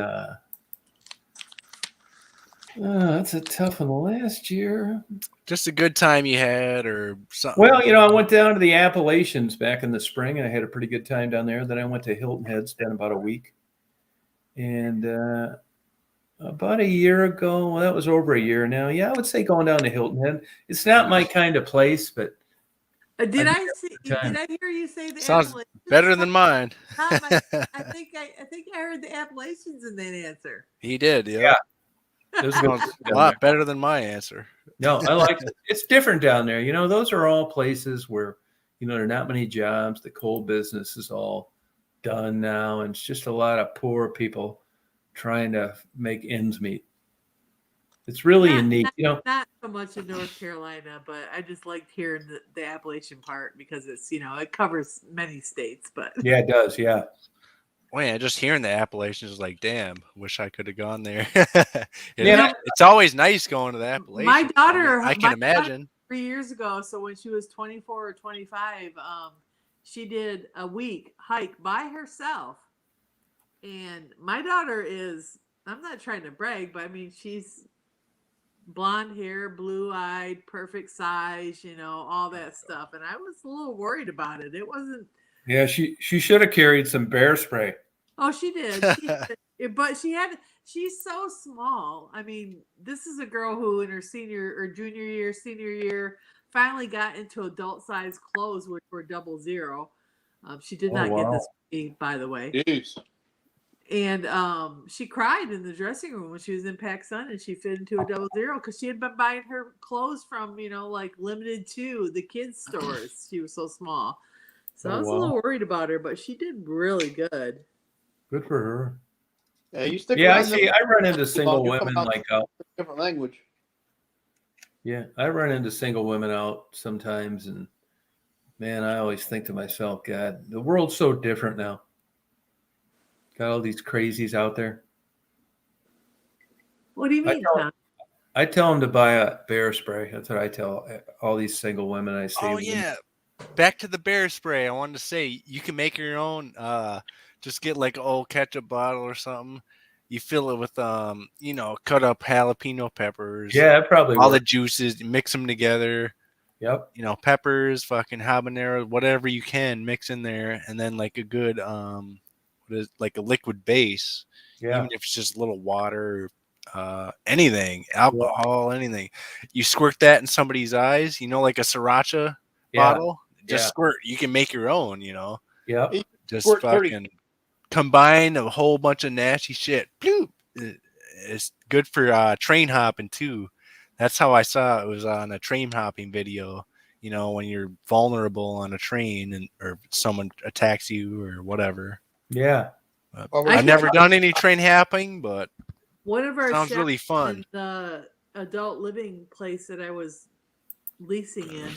That's a tough one. Last year. Just a good time you had or something. Well, I went down to the Appalachians back in the spring, and I had a pretty good time down there. Then I went to Hilton Head, spent about a week. And about a year ago, well, that was over a year now. Yeah, I would say going down to Hilton Head. It's not my kind of place, but Did I hear you say the sounds Appalachians? better than mine? Tom, I think I heard the Appalachians in that answer. He did, yeah. this Sounds a lot better than my answer. No, I like it. It's different down there. Those are all places where, there are not many jobs. The coal business is all done now, and it's just a lot of poor people trying to make ends meet. It's really unique. Not so much in North Carolina, but I just liked hearing the Appalachian part because it's, it covers many states. But yeah, it does. Yeah. Well, yeah, just hearing the Appalachians is like, damn, wish I could have gone there. It's always nice going to the Appalachians. My daughter, I can imagine. 3 years ago, so when she was 24 or 25, she did a week hike by herself. And my daughter is, I'm not trying to brag, but I mean, she's blonde hair, blue-eyed, perfect size, all that stuff. And I was a little worried about it. It wasn't. Yeah, she should have carried some bear spray. Oh, she did. But she's so small. I mean, this is a girl who in her senior year, finally got into adult size clothes, which were 00. She did not get this, by the way. Jeez. And she cried in the dressing room when she was in PacSun, and she fit into a 00 because she had been buying her clothes from, like Limited to the kids stores. She was so small. So I was a little worried about her, but she did really good. Good for her. Yeah, you stick Yeah, around I run into single you'll come women out like different language. Yeah, I run into single women out sometimes, and man, I always think to myself, God, the world's so different now. Got all these crazies out there. What do you mean, tell- Tom? I tell them to buy a bear spray. That's what I tell all these single women I see. Oh yeah. Back to the bear spray. I wanted to say you can make your own. Just get like an old ketchup bottle or something. You fill it with cut up jalapeno peppers. Yeah, that probably all the works. juices. You mix them together. Yep. Peppers, fucking habanero, whatever you can mix in there, and then like a good like a liquid base. Yeah. Even if it's just a little water, anything, alcohol, anything. You squirt that in somebody's eyes, like a sriracha bottle. Just squirt. You can make your own, Yep. Just Squirt 30. fucking combine a whole bunch of nasty shit. Bloop. It's good for train hopping too. That's how I saw it. It was on a train hopping video. When you're vulnerable on a train or someone attacks you or whatever. Yeah. I've never done any train hopping, but one of our sounds chefs really fun. in the adult living place that I was leasing in,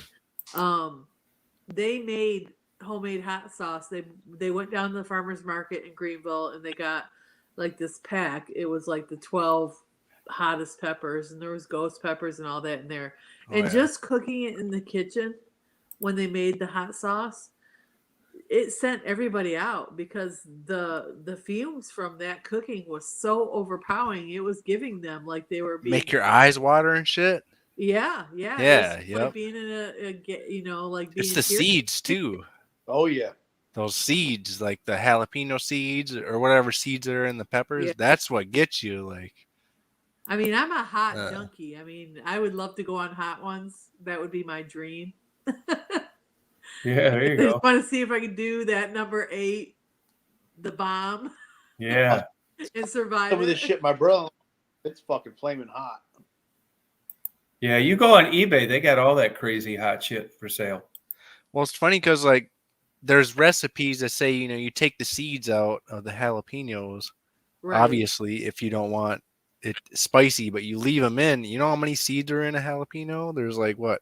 they made homemade hot sauce. They went down to the farmer's market in Greenville and they got like this pack. It was like the 12 hottest peppers, and there was ghost peppers and all that in there. Just cooking it in the kitchen when they made the hot sauce, it sent everybody out because the fumes from that cooking was so overpowering. It was giving them like they were being, make your eyes water and shit. Yeah. Yeah. Like being in like being it's the seeds too. Oh yeah. Those seeds, like the jalapeno seeds or whatever seeds are in the peppers, Yeah. that's what gets you. Like, I mean, I'm a hot junkie. I mean, I would love to go on hot ones. That would be my dream. Yeah, there you I go. just want to see if I can do that number 8, the bomb. Yeah. And survive. Some of this shit, my brother, it's fucking flaming hot. Yeah, you go on eBay, they got all that crazy hot shit for sale. well, it's funny because like there's recipes that say you take the seeds out of the jalapenos, Right. obviously if you don't want it spicy, but you leave them in. You know how many seeds are in a jalapeno? There's like what,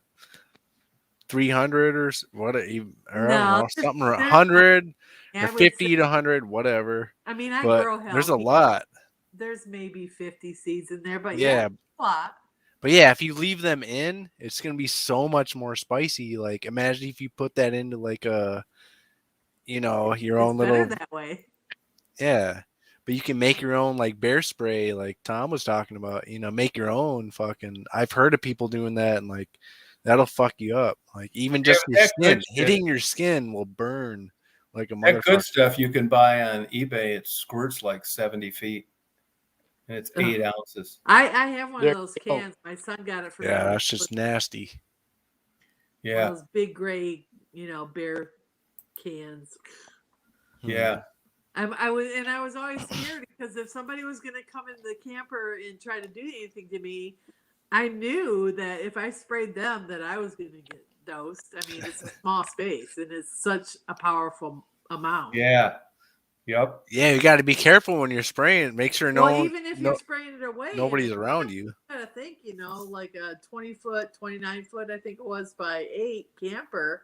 300 or what? I don't know, something 100 or 50 to 100, whatever. I mean, I But grow there's a jalapeno. lot. There's maybe 50 seeds in there, but Yeah. a lot. But yeah, if you leave them in, it's gonna be so much more spicy. Like imagine if you put that into like a, your It's own better little, that way. yeah. But you can make your own like bear spray, like Tom was talking about. Make your own fucking. I've heard of people doing that, and like that'll fuck you up. Like even just your skin, hitting your skin will burn like a motherfucker. That good stuff you can buy on eBay. It squirts like 70 feet, and it's 8 ounces. I have one of those cans. My son got it for me. Yeah, that's just nasty. Yeah. One of those big gray, bear cans. Yeah. I was always scared because if somebody was going to come in the camper and try to do anything to me, I knew that if I sprayed them, that I was going to get dosed. I mean, it's a small space and it's such a powerful amount. Yeah. Yep. Yeah, you got to be careful when you're spraying. Make sure even if you're spraying it away, nobody's around you. I think like a 20-foot, 29-foot, I think it was by 8 camper.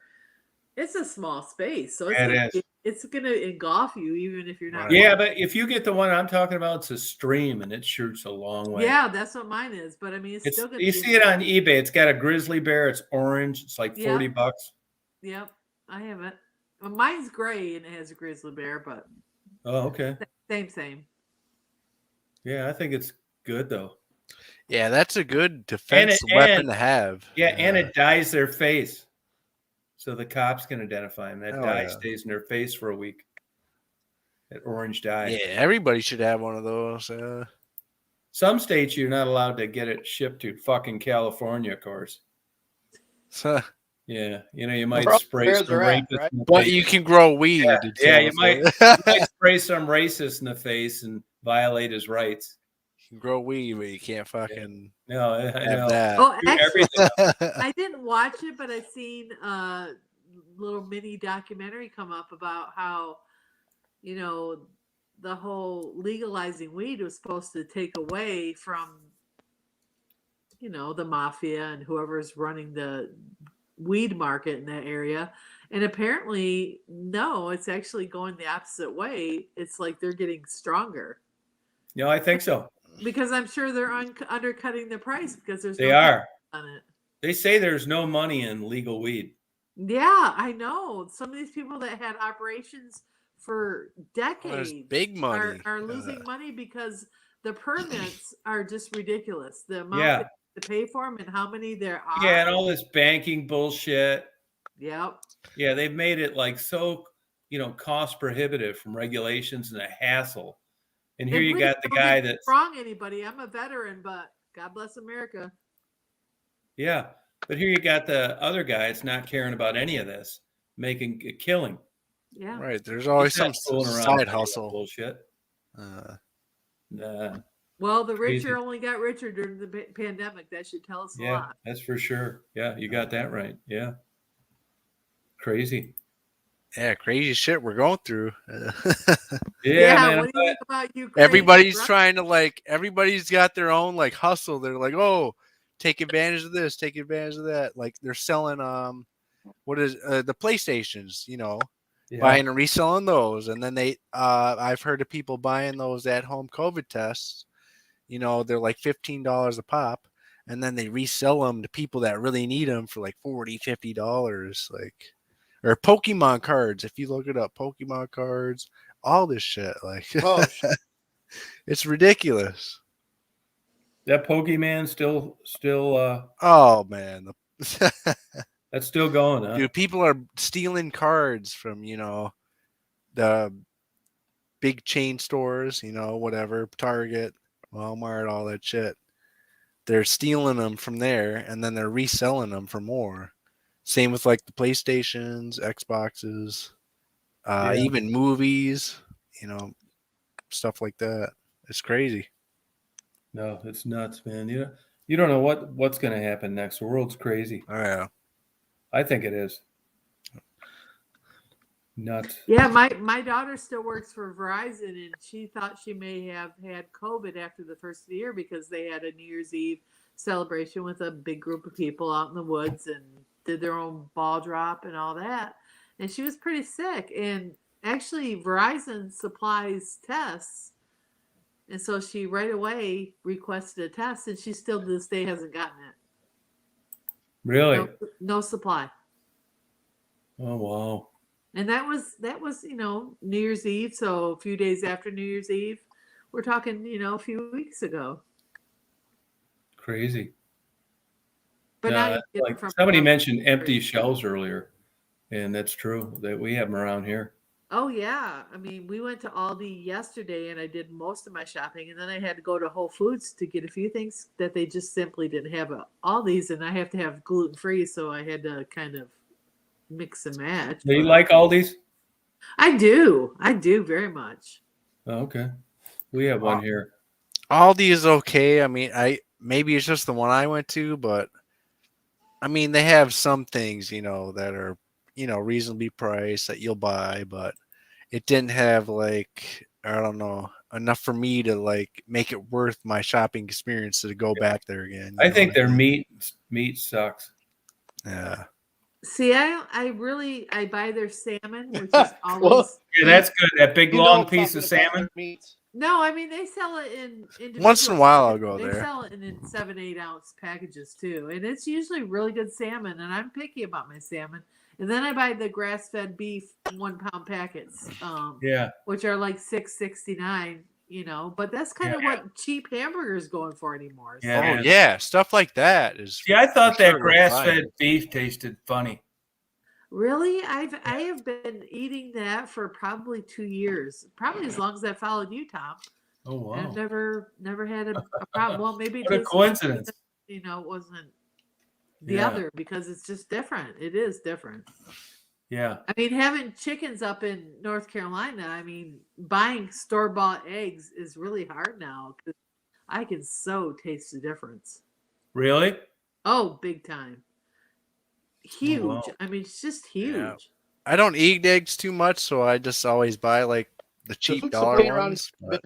It's a small space, so it's going to engulf you even if you're not. Yeah, but if you get the one I'm talking about, it's a stream and it shoots a long way. Yeah, that's what mine is. But I mean, it's still going to. You see it on eBay. It's got a grizzly bear. It's orange. It's like $40. Yep, I have it. Well, mine's gray and it has a grizzly bear, but. Oh, okay. Same. Yeah, I think it's good though. Yeah, that's a good defense weapon to have. Yeah, and it dyes their face. So the cops can identify them. That dye stays in their face for a week. That orange dye. Yeah, everybody should have one of those. Some states you're not allowed to get it shipped to fucking California, of course. Yeah, you might spray some racist. But you can grow weed. Yeah, you might spray some racist in the face and violate his rights. You can grow weed, but you can't fucking have that. Oh, actually, I didn't watch it, but I seen a little mini documentary come up about how, the whole legalizing weed was supposed to take away from, the mafia and whoever's running the weed market in that area. And apparently, no, it's actually going the opposite way. It's like they're getting stronger. I think so. because I'm sure they're undercutting the price because there's They no are. on it. They say there's no money in legal weed. Yeah, I know. Some of these people that had operations for decades big money. are losing money because the permits are just ridiculous. The amount Yeah. they have to pay for them and how many there are. Yeah, and all this banking bullshit. Yep. Yeah, they've made it like so, cost prohibitive from regulations and a hassle. And here And you please got the don't guy get that's wrong anybody. I'm a veteran, but God bless America. yeah. But here you got the other guy that's not caring about any of this, making a killing. Yeah. Right. There's always He's not some fooling around side with any of that hustle. bullshit. Well, the Crazy. richer only got richer during the pandemic. That should tell us a Yeah, lot. that's for sure. Yeah, you got that right. Yeah. Crazy. Yeah, crazy shit we're going through. Yeah, man. What do you think about Ukraine? Everybody's trying to everybody's got their own hustle. They're like, oh, take advantage of this, take advantage of that. Like they're selling what is the PlayStations, Yeah. buying and reselling those, and then they I've heard of people buying those at home COVID tests. They're like $15 a pop, and then they resell them to people that really need them for like $40-$50, or Pokemon cards. If you look it up, Pokemon cards, all this shit, Oh, it's ridiculous. That Pokemon still Oh man, that's still going, huh? dude, people are stealing cards from the big chain stores, whatever, Target, Walmart, all that shit. They're stealing them from there, and then they're reselling them for more. Same with the PlayStations, Xboxes, even movies, stuff like that. It's crazy. No, it's nuts, man. You don't know what's going to happen next. The world's crazy. Oh yeah. I think it is. Nuts. Yeah, my daughter still works for Verizon, and she thought she may have had COVID after the first of the year because they had a New Year's Eve celebration with a big group of people out in the woods and did their own ball drop and all that. And she was pretty sick. And actually, Verizon supplies tests. And so she right away requested a test, and she still to this day hasn't gotten it. Really? No supply. Oh wow. And that was New Year's Eve, so a few days after New Year's Eve. We're talking, a few weeks ago. Crazy. But now you get like from somebody mentioned empty shelves earlier, and that's true that we have them around here. Oh yeah, I mean, we went to Aldi yesterday, and I did most of my shopping, and then I had to go to Whole Foods to get a few things that they just simply didn't have at Aldi's, and I have to have gluten free, so I had to kind of mix and match. Do you like Aldi's? I do very much. Oh, okay. We have one here. Aldi is okay. I mean, maybe it's just the one I went to, but I mean, they have some things, that are, reasonably priced that you'll buy, but it didn't have I don't know, enough for me to make it worth my shopping experience to go back there again. I think their meat sucks. Yeah. See, I buy their salmon, which is always Yeah, that's good. That big long piece of salmon. No, I mean they sell it in Once in a while I'll go there. They sell it in 7-8 ounce packages too, and it's usually really good salmon. And I'm picky about my salmon. And then I buy the grass-fed beef 1 pound packets, which are like $6.69. But that's kind of what cheap hamburgers going for anymore. Yeah, oh yeah, stuff like that is. See, I thought that grass-fed beef tasted funny. Really? I have been eating that for probably 2 years, probably as long as I followed you, Tom. Oh wow! I've never had a problem. Well, maybe what a coincidence. It wasn't the other because it's just different. It is different. Yeah. I mean, having chickens up in North Carolina, I mean, buying store-bought eggs is really hard now because I can so taste the difference. Really? Oh, big time. Huge. Oh, wow. I mean, it's just huge. Yeah. I don't eat eggs too much, so I just always buy the cheap dollar ones. Well,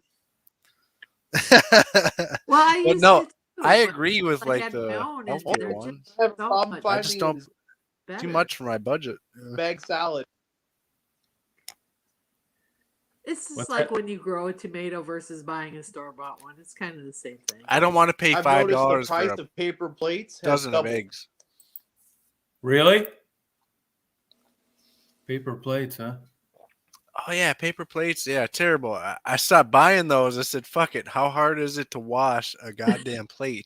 I used to too, I agree with I had the known is healthier they're ones. just I have a so problem much I just don't better. too much for my budget. Yeah. Bag salad. It's just What's like that? when you grow a tomato versus buying a store bought one. It's kind of the same thing. I don't want to pay I've $5 noticed the for price a of paper plates has dozen of doubled. eggs. Really? Paper plates, huh? Oh yeah, paper plates. Yeah, terrible. I stopped buying those. I said, "Fuck it. How hard is it to wash a goddamn plate?"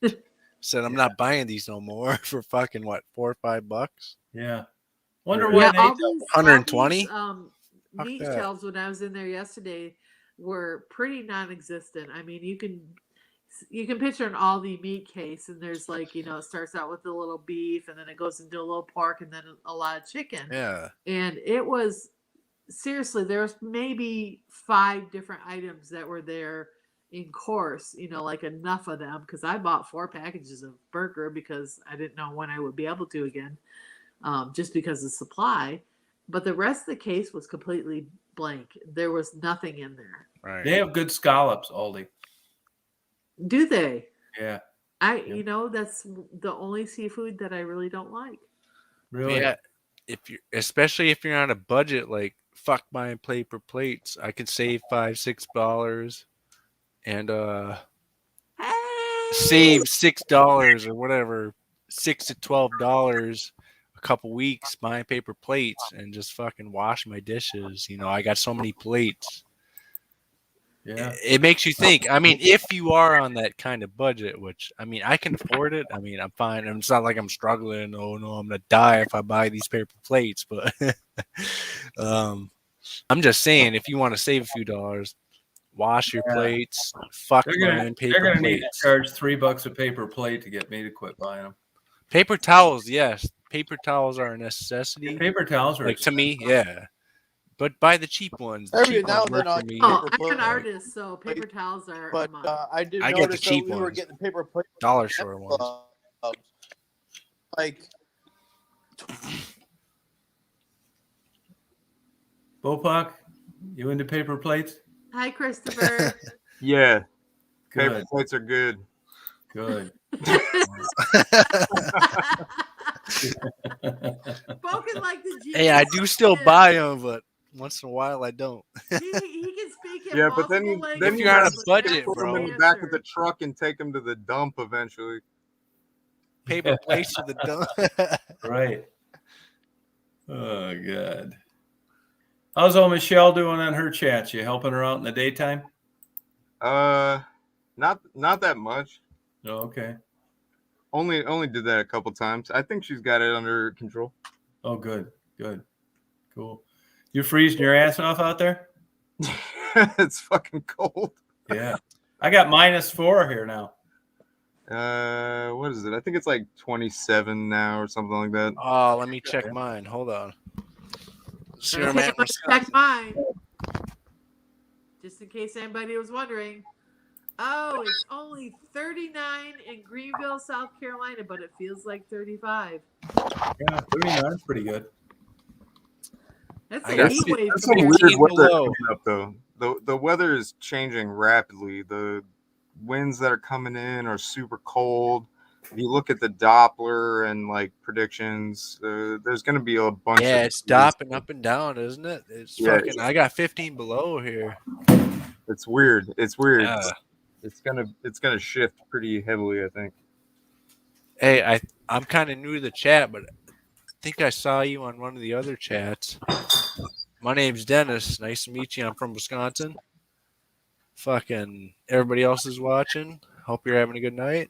Said I'm not buying these no more for fucking what, $4 or $5. Yeah. Wonder Yeah. why Yeah, they. all these 120? Fuck meat that. shelves when I was in there yesterday were pretty non-existent. I mean, you can picture an Aldi meat case, and there's like, you know, it starts out with a little beef, and then it goes into a little pork, and then a lot of chicken. Yeah. And it was seriously, there was maybe 5 different items that were there in course, you know, like enough of them, because I bought 4 packages of burger because I didn't know when I would be able to again, just because of supply. But the rest of the case was completely blank. There was nothing in there. Right. They have good scallops, Aldi. Do they? Yeah. You know, that's the only seafood that I really don't like. Really? Yeah. Especially if you're on a budget, like fuck buying paper plates, I could save $5-6 and save $6 or whatever, $6 to $12 a couple weeks buying paper plates and just fucking wash my dishes. You know, I got so many plates. Yeah. It makes you think. I mean, if you are on that kind of budget, which I mean, I can afford it. I mean, I'm fine. And it's not like I'm struggling. Oh no, I'm gonna die if I buy these paper plates. But I'm just saying, if you want to save a few dollars, wash your Yeah. plates. Fuck They're buying gonna paper need to plates. charge $3 a paper plate to get me to quit buying them. Paper towels, yes. Paper towels are a necessity. Paper towels are Like to me, yeah. But buy the cheap ones. The Every cheap now ones and then work I'll for me. Oh, paper I'm an plate. artist, so paper towels are But mine. I did I get the notice cheap that we were ones. getting paper plates. Dollar store ones. Like Bopak, you into paper plates? Hi, Christopher. Yeah, paper Good. plates are good. Good. Spoken like the genius. Hey, I do still he is. buy them, but once in a while I don't. He can speak in Yeah, but then multiple you- languages. If you're on a with budget, Put them bro. in the back of answer. the truck and take them to the dump eventually. Paper plates to the dump. Right. Oh, God. How's old Michelle doing on her chats? You helping her out in the daytime? Not that much. Oh, okay. Only did that a couple times. I think she's got it under control. Oh, good. Good. Cool. You freezing your ass off out there? It's fucking cold. Yeah. I got -4 here now. What is it? I think it's like 27 now or something like that. Oh, let me check mine. Hold on. See where I'm Okay, at. let's check mine. Just in case anybody was wondering. Oh, it's only 39 in Greenville, South Carolina, but it feels like 35. Yeah, 39 is pretty good. That's I a got heat wave. That's some compared weird to- 15 weather below. coming up though. The weather is changing rapidly. The winds that are coming in are super cold. If you look at the Doppler and like predictions, there's going to be a bunch. Yeah, of it's dopping up and down, isn't it? It's Yeah. fucking. I got 15 below here. It's weird. It's weird. Yeah. It's gonna shift pretty heavily, I think. Hey, I'm kind of new to the chat, but I think I saw you on one of the other chats. My name's Dennis. Nice to meet you. I'm from Wisconsin. Fucking everybody else is watching. Hope you're having a good night.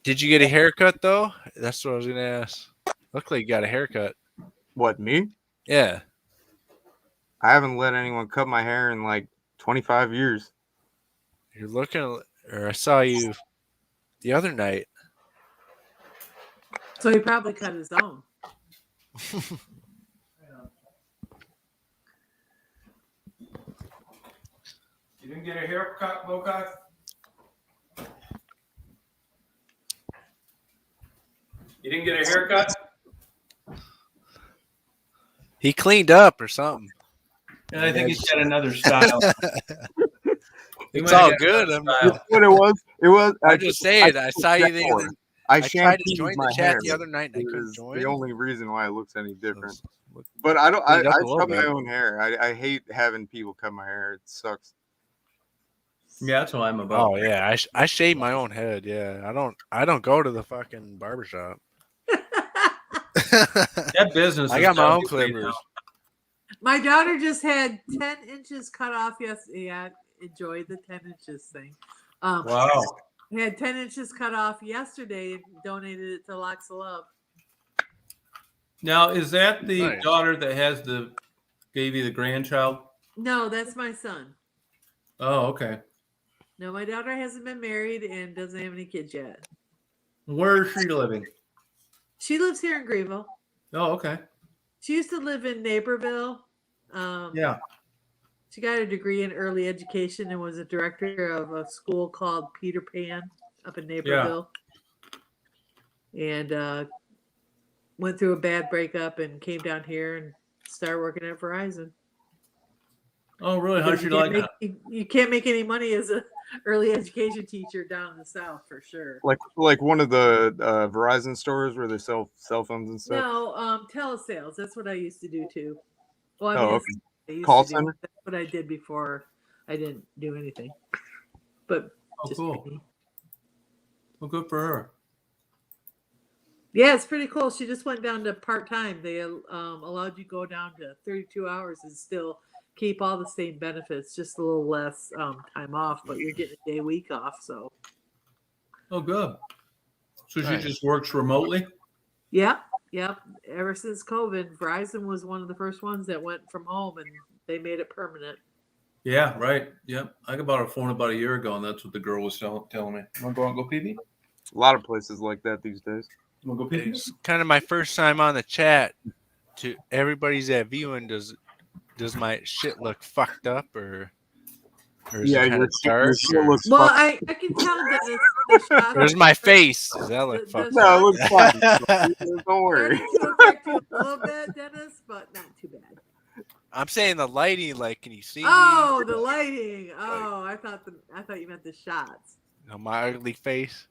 Did you get a haircut though? That's what I was gonna ask. Look like you got a haircut. What, me? Yeah. I haven't let anyone cut my hair in like 25 years. You're looking, or I saw you the other night. So he probably cut his own. You didn't get a haircut, Boca? You didn't get a haircut? He cleaned up or something. And I think he's got another style. He It's might have all got good. another I'm style. What it was? It was. I'm just saying. I saw you the shower. other. I tried to shampoos join my the chat hair. the other night and I couldn't Is join. the only reason why it looks any So different. look, But I don't. I cleaned up a little cut my bit. own hair. I hate having people cut my hair. It sucks. Yeah, that's what I'm about. Oh yeah, I shave my own head. Yeah, I don't go to the fucking barbershop. That business I is got my done own with me now. clippers. My daughter just had 10 inches cut off yesterday. Yeah, enjoyed the 10 inches thing. Wow. Had 10 inches cut off yesterday and donated it to Locks of Love. Now, is that the Nice. daughter that has the baby, the grandchild? No, that's my son. Oh, okay. No, my daughter hasn't been married and doesn't have any kids yet. Where is she living? She lives here in Greenville. Oh, okay. She used to live in Naperville. Yeah. She got a degree in early education and was a director of a school called Peter Pan up in Naperville. And went through a bad breakup and came down here and started working at Verizon. Oh, really? How'd Because she like that? you can't make any money as a early education teacher down in the South for sure. Like one of the Verizon stores where they sell cell phones and stuff. No, telesales. That's what I used to do too. Well, I mean, Oh, that's okay. what I used Call to do. center? That's what I did before I didn't do anything. But Oh, just cool. me. Well, good for her. Yeah, it's pretty cool. She just went down to part time. They allowed you to go down to 32 hours and still keep all the same benefits, just a little less time off, but you're getting a day week off. So, Oh, good. So she Nice. just works remotely? yep. Ever since COVID, Verizon was one of the first ones that went from home and they made it permanent. Yeah, right. Yep. I bought a phone about a year ago, and that's what the girl was telling me. You want to go out and go pee-pee? A lot of places like that these days. You want to go pee-pee? It's kind of my first time on the chat. To everybody's that viewing, does my shit look fucked up or is Yeah, it kind your of dark? shit Or, looks Well, fucked. I can tell that the shot or is my face? Does that look the fucked No, it up? looks fine. Don't worry. started to affect you a little bit, Dennis, but not too bad. I'm saying the lighting. Like, can you see Oh, the lighting. Oh, I thought you meant the shots. me? My ugly face.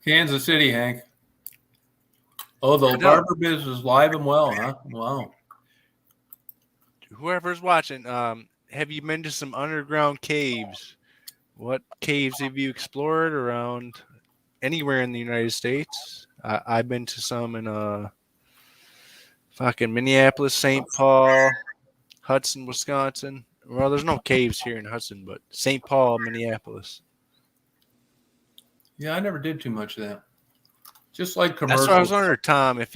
Kansas City, Hank. Oh, the I know. barber biz is live and well, huh? Wow. Whoever's watching, have you been to some underground caves? What caves have you explored around anywhere in the United States? I've been to some in fucking Minneapolis, St. Paul, Hudson, Wisconsin. Well, there's no caves here in Hudson, but St. Paul, Minneapolis. Yeah, I never did too much of that. Just like That's commercials. what I was wondering, Tom, if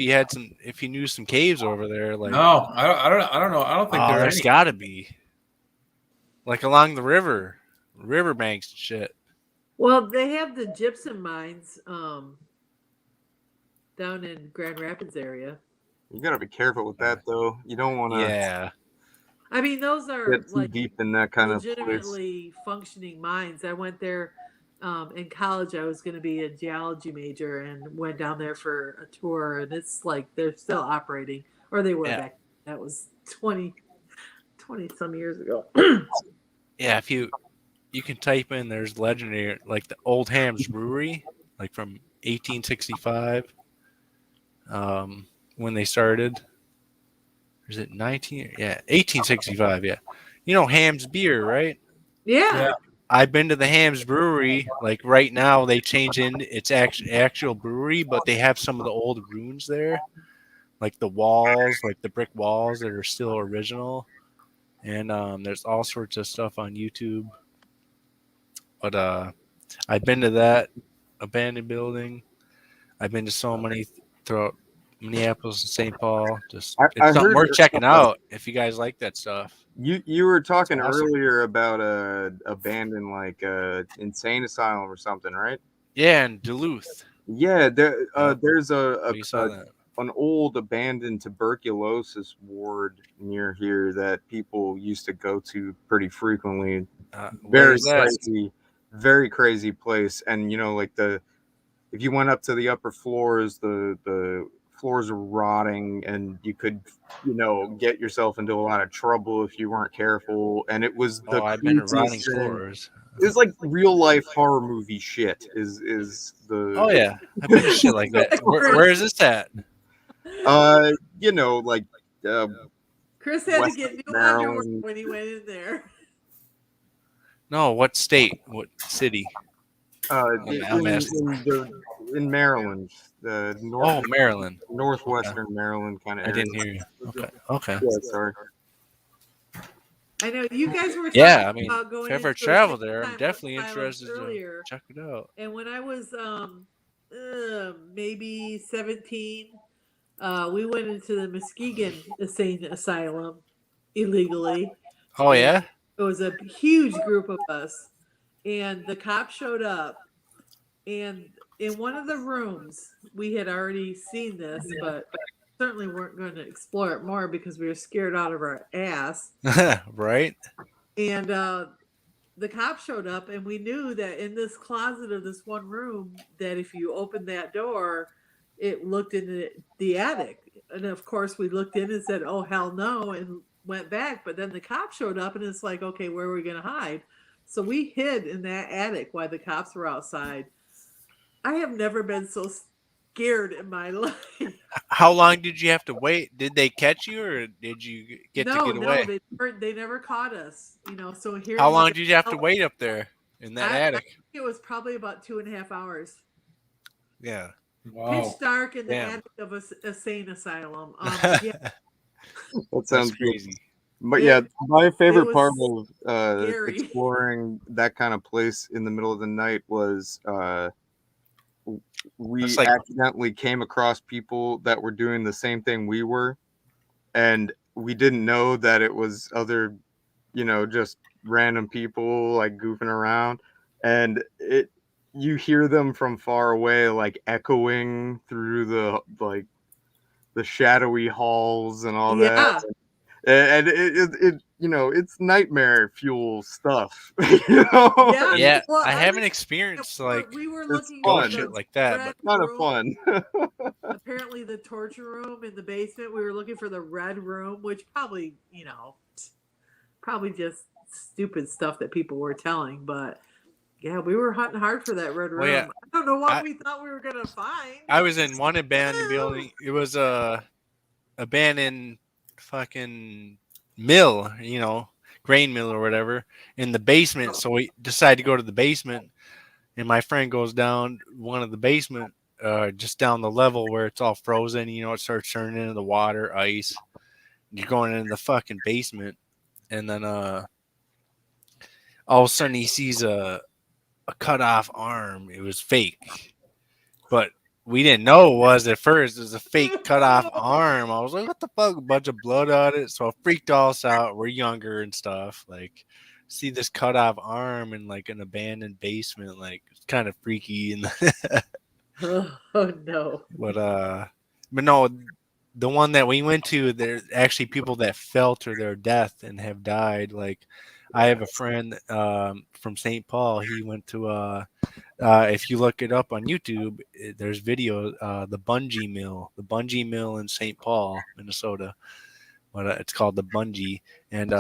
you knew some caves over there. Like, No, I don't know. I don't think oh, there's there's any. got to be. Like along the riverbanks and shit. Well, they have the gypsum mines down in Grand Rapids area. You gotta be careful with that though. You don't want to Yeah. I mean, those are get too like deep in that kind of place. legitimately functioning mines. I went there in college. I was going to be a geology major and went down there for a tour, and it's like they're still operating, or they were Yeah. back. That was 20 some years ago. Yeah, if you can type in, there's legendary, like the Old Hams Brewery, like from 1865, when they started. Is it 1865? Yeah, you know Hams beer, right? Yeah. Yeah. I've been to the Hams Brewery. Like right now, they changed in its actual brewery, but they have some of the old ruins there, like the walls, like the brick walls that are still original. And there's all sorts of stuff on YouTube. But I've been to that abandoned building. I've been to so many throughout Minneapolis and St. Paul. Just I it's something heard- worth checking out if you guys like that stuff. You were talking It's awesome. earlier about a abandoned like insane asylum or something, right? Yeah, in Duluth. Yeah, there's You saw that. an old abandoned tuberculosis ward near here that people used to go to pretty frequently. Where's that? Very crazy place. And you know, like if you went up to the upper floors, the floors were rotting, and you could, you know, get yourself into a lot of trouble if you weren't careful. And it was the Oh, I've been to rotting creepiest thing. floors. It's like real life horror movie shit. Is the Oh yeah, I've been to shit like that. Where is this at? you know, like Chris had to West get new underwear Maryland. when he went in there. No, what state? What city? I'm asking. In Maryland, the north Oh, Maryland. northwestern Maryland kind of I area. didn't hear you. Okay. Yeah, sorry. I know you guys were talking Yeah, I mean, about going if I ever into a travel state there, I'm time definitely asylum interested earlier. to check it out. And when I was maybe 17, we went into the Muskegon Insane Asylum illegally. Oh And yeah. it was a huge group of us, and the cops showed up, and in one of the rooms we had already seen this, but certainly weren't going to explore it more because we were scared out of our ass. Right. And the cops showed up, and we knew that in this closet of this one room, that if you opened that door, it looked into the attic. And of course, we looked in and said, "Oh hell no!" and went back. But then the cops showed up, and it's like, okay, where are we going to hide? So we hid in that attic while the cops were outside. I have never been so scared in my life. How long did you have to wait? Did they catch you, or did you get to get away? They never caught us. You know, so here. How we long are. did you have to wait up there in that I attic? think it was probably about 2.5 hours. Yeah. Wow. Pitch dark in the Damn. attic of a insane asylum. Yeah, That sounds That's crazy. But yeah, my favorite was part of scary. exploring that kind of place in the middle of the night was we It's like- accidentally came across people that were doing the same thing we were, and we didn't know that it was other, just random people like goofing around, and you hear them from far away, like echoing through the shadowy halls and all Yeah. that. And it it's nightmare fuel stuff. Yeah. Yeah, Well, I haven't was- experienced like we were it's looking fun. at the shit like that, red Kind of room. fun. Apparently, the torture room in the basement. We were looking for the red room, which probably, probably just stupid stuff that people were telling. But yeah, we were hunting hard for that red room. Well, yeah. I don't know what I- we thought we were gonna find. I was in one abandoned building. It was a abandoned fucking mill, grain mill or whatever, in the basement. So we decided to go to the basement, and my friend goes down one of the basement, just down the level where it's all frozen. It starts turning into the water, ice. You're going into the fucking basement, and then all of a sudden he sees a cut off arm. It was fake, but we didn't know it was at first. It was a fake cut off arm. I was like, what the fuck? A bunch of blood on it. So it freaked us out. We're younger and stuff. Like, see this cut off arm in like an abandoned basement. Like, it's kind of freaky. And Oh no. but no, the one that we went to, there's actually people that fell to their death and have died. Like, I have a friend from St. Paul. He went to if you look it up on YouTube, there's video, the Bungee Mill in St. Paul, Minnesota. But it's called the Bungee. And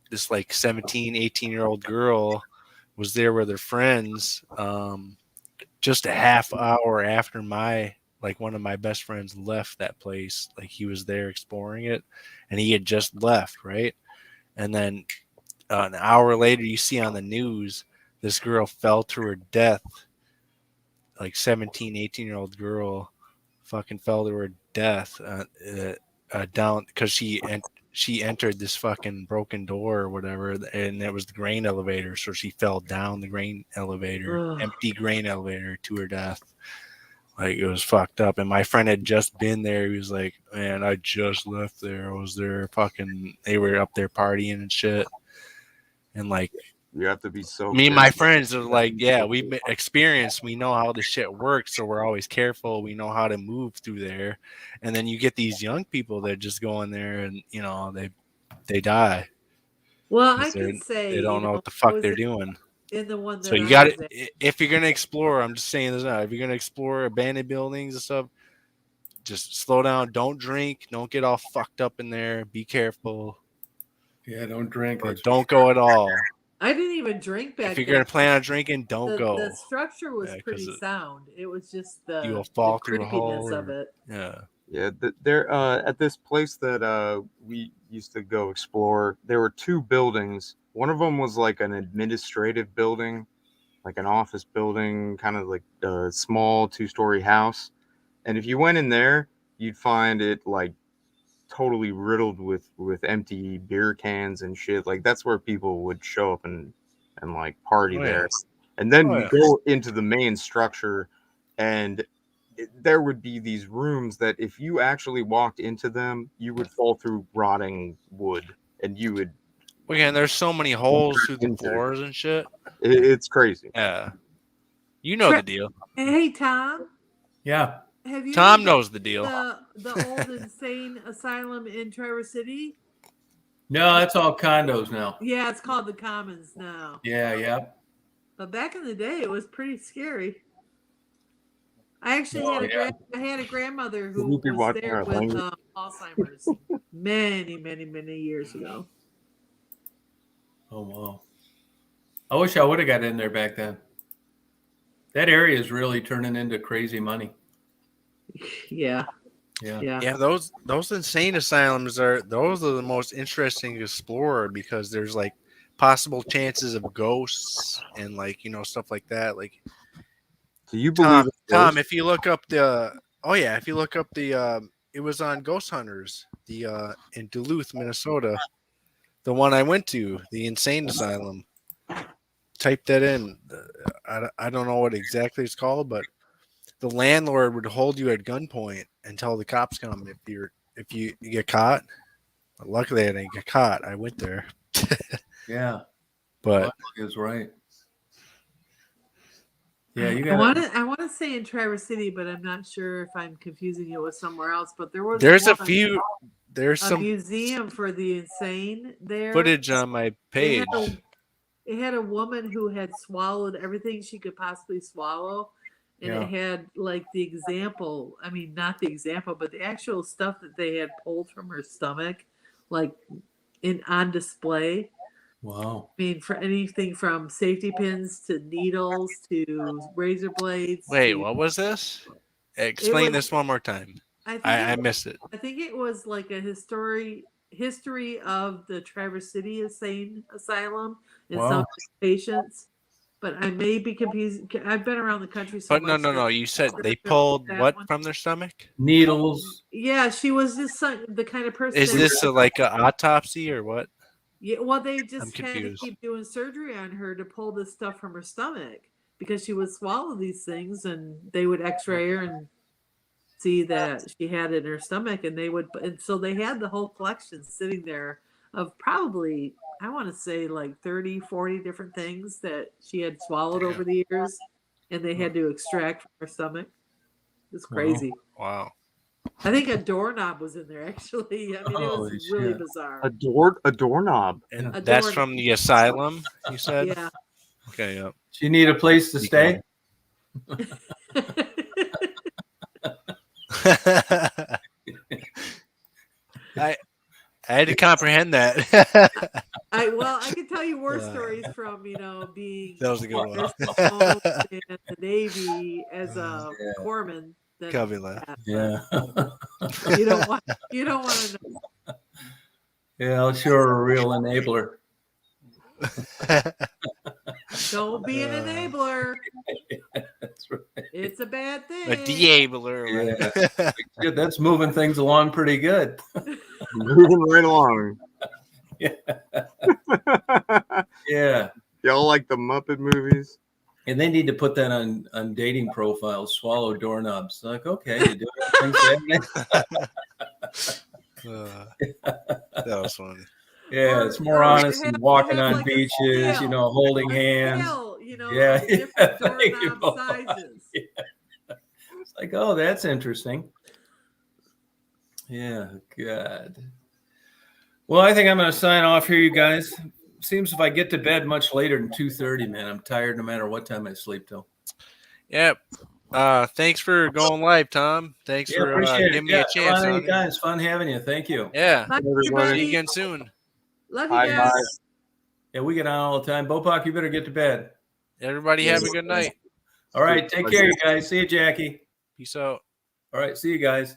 this like 17, 18-year-old girl was there with her friends just a half hour after one of my best friends left that place. Like, he was there exploring it, and he had just left, right? And then an hour later, you see on the news, this girl fell to her death. Like 17, 18-year-old girl fucking fell to her death down because she entered this fucking broken door or whatever, and it was the grain elevator. So she fell down the grain elevator, Ugh. empty grain elevator, to her death. Like, it was fucked up. And my friend had just been there. He was like, man, I just left there. I was there they were up there partying and shit. And like, You have to be so. me and my friends are like, yeah, we've been experienced. We know how the shit works, so we're always careful. We know how to move through there. And then you get these young people that just go in there and they die. Well, I 'Cause can say they don't know what the I fuck was they're doing. in the one that So you I got was to, in. if you're gonna explore, I'm just saying this now. If you're gonna explore abandoned buildings and stuff, just slow down. Don't drink. Don't get all fucked up in there. Be careful. Yeah, don't drink. Or That's don't go at all. I didn't even drink back If you're then. gonna plan on drinking, don't The go. structure was Yeah, 'cause pretty sound. It was just You will the fall through a creepiness hole. of Or, it. yeah. Yeah, there at this place that we used to go explore, there were two buildings. One of them was like an administrative building, like an office building, kind of like a small 2-story house. And if you went in there, you'd find it like totally riddled with empty beer cans and shit. Like that's where people would show up and like party Oh, there. yeah. And then Oh, you yeah. go into the main structure, and there would be these rooms that if you actually walked into them, you would fall through rotting wood, and you would. Well, yeah, and there's so many holes through the Into it. floors and shit. It's crazy. Yeah. You know the deal. Hey, Tom, Yeah. have you Tom ever knows the deal. the old insane asylum in Traverse City? No, that's all condos now. Yeah, it's called the Commons now. Yeah, yeah. But back in the day, it was pretty scary. I actually Oh, I had a grandmother who We'll be was watching there our with language. Alzheimer's many years ago. Oh wow. I wish I would have got in there back then. That area is really turning into crazy money. Yeah, Yeah. yeah. Yeah, those insane asylums are the most interesting to explore because there's like possible chances of ghosts and like stuff like that. Like Do you believe in Tom, ghosts? if you look up the it was on Ghost Hunters, in Duluth, Minnesota, the one I went to, the insane asylum. Type that in. I don't know what exactly it's called, but the landlord would hold you at gunpoint until the cops come if you get caught. Luckily, I didn't get caught. I went there, Yeah. but Is right. Yeah, you I got want to say in Traverse City, but I'm not sure if I'm confusing it with somewhere else. But there's a some museum for the insane there. footage on my page. It had a woman who had swallowed everything she could possibly swallow. And Yeah. it had like the example, I mean, not the example, but the actual stuff that they had pulled from her stomach, like on display. wow. I mean, for anything from safety pins to needles to razor blades. Wait, to, what was this? Explain this one more time. I missed it. I think it was like a history of the Traverse City Insane Asylum and some Wow. of the patients. But I may be confused. I've been around the country so But much. no. You said they that pulled that what one. from their stomach? Needles. Yeah, she was just the kind of person. Is this like an autopsy or what? Yeah, well, they I'm just had to confused. keep doing surgery on her to pull this stuff from her stomach because she would swallow these things, and they would X-ray her and see that she had it in her stomach, and so they had the whole collection sitting there of probably, I want to say, like 30, 40 different things that she had swallowed over the years, and they had to extract from her stomach. It's crazy. Wow. I think a doorknob was in there, actually. I mean, it was Holy really shit. bizarre. A doorknob. And A that's door- from the asylum, you said? Yeah. Okay, yeah. Do you need a place to stay? I had to comprehend that. I can tell you worse stories from being That was a good one. in the Navy as a corpsman. than Covey laugh. that, Yeah. but you don't want to know. Yeah, I'll show her a real enabler. Don't be an enabler. That's right. It's a bad thing. A de-abler. Yeah. Good, that's moving things along pretty good. Moving right along. Yeah. Y'all like the Muppet movies? And they need to put that on dating profiles, swallow doorknobs. Like, okay, you do everything. That was funny. Yeah, it's more Or honest have- than walking have on like a beaches, scale. holding A hands. scale, Yeah, of different there you doorknob go. sizes. It's like, oh, that's interesting. Yeah, God. Well, I think I'm going to sign off here, you guys. Seems if I get to bed much later than 2:30, man, I'm tired no matter what time I sleep till. Yep. Thanks for going live, Tom. Thanks for appreciate giving it. me a chance. Come on, on it. guys, fun having you. Thank you. Yeah. Bye, everybody. See you everybody. again soon. Love you Bye, guys. guys. Yeah, we get on all the time. Bopak, you better get to bed. Everybody have a good night. All right, take care, you guys. See you, Jackie. Peace out. All right, see you guys.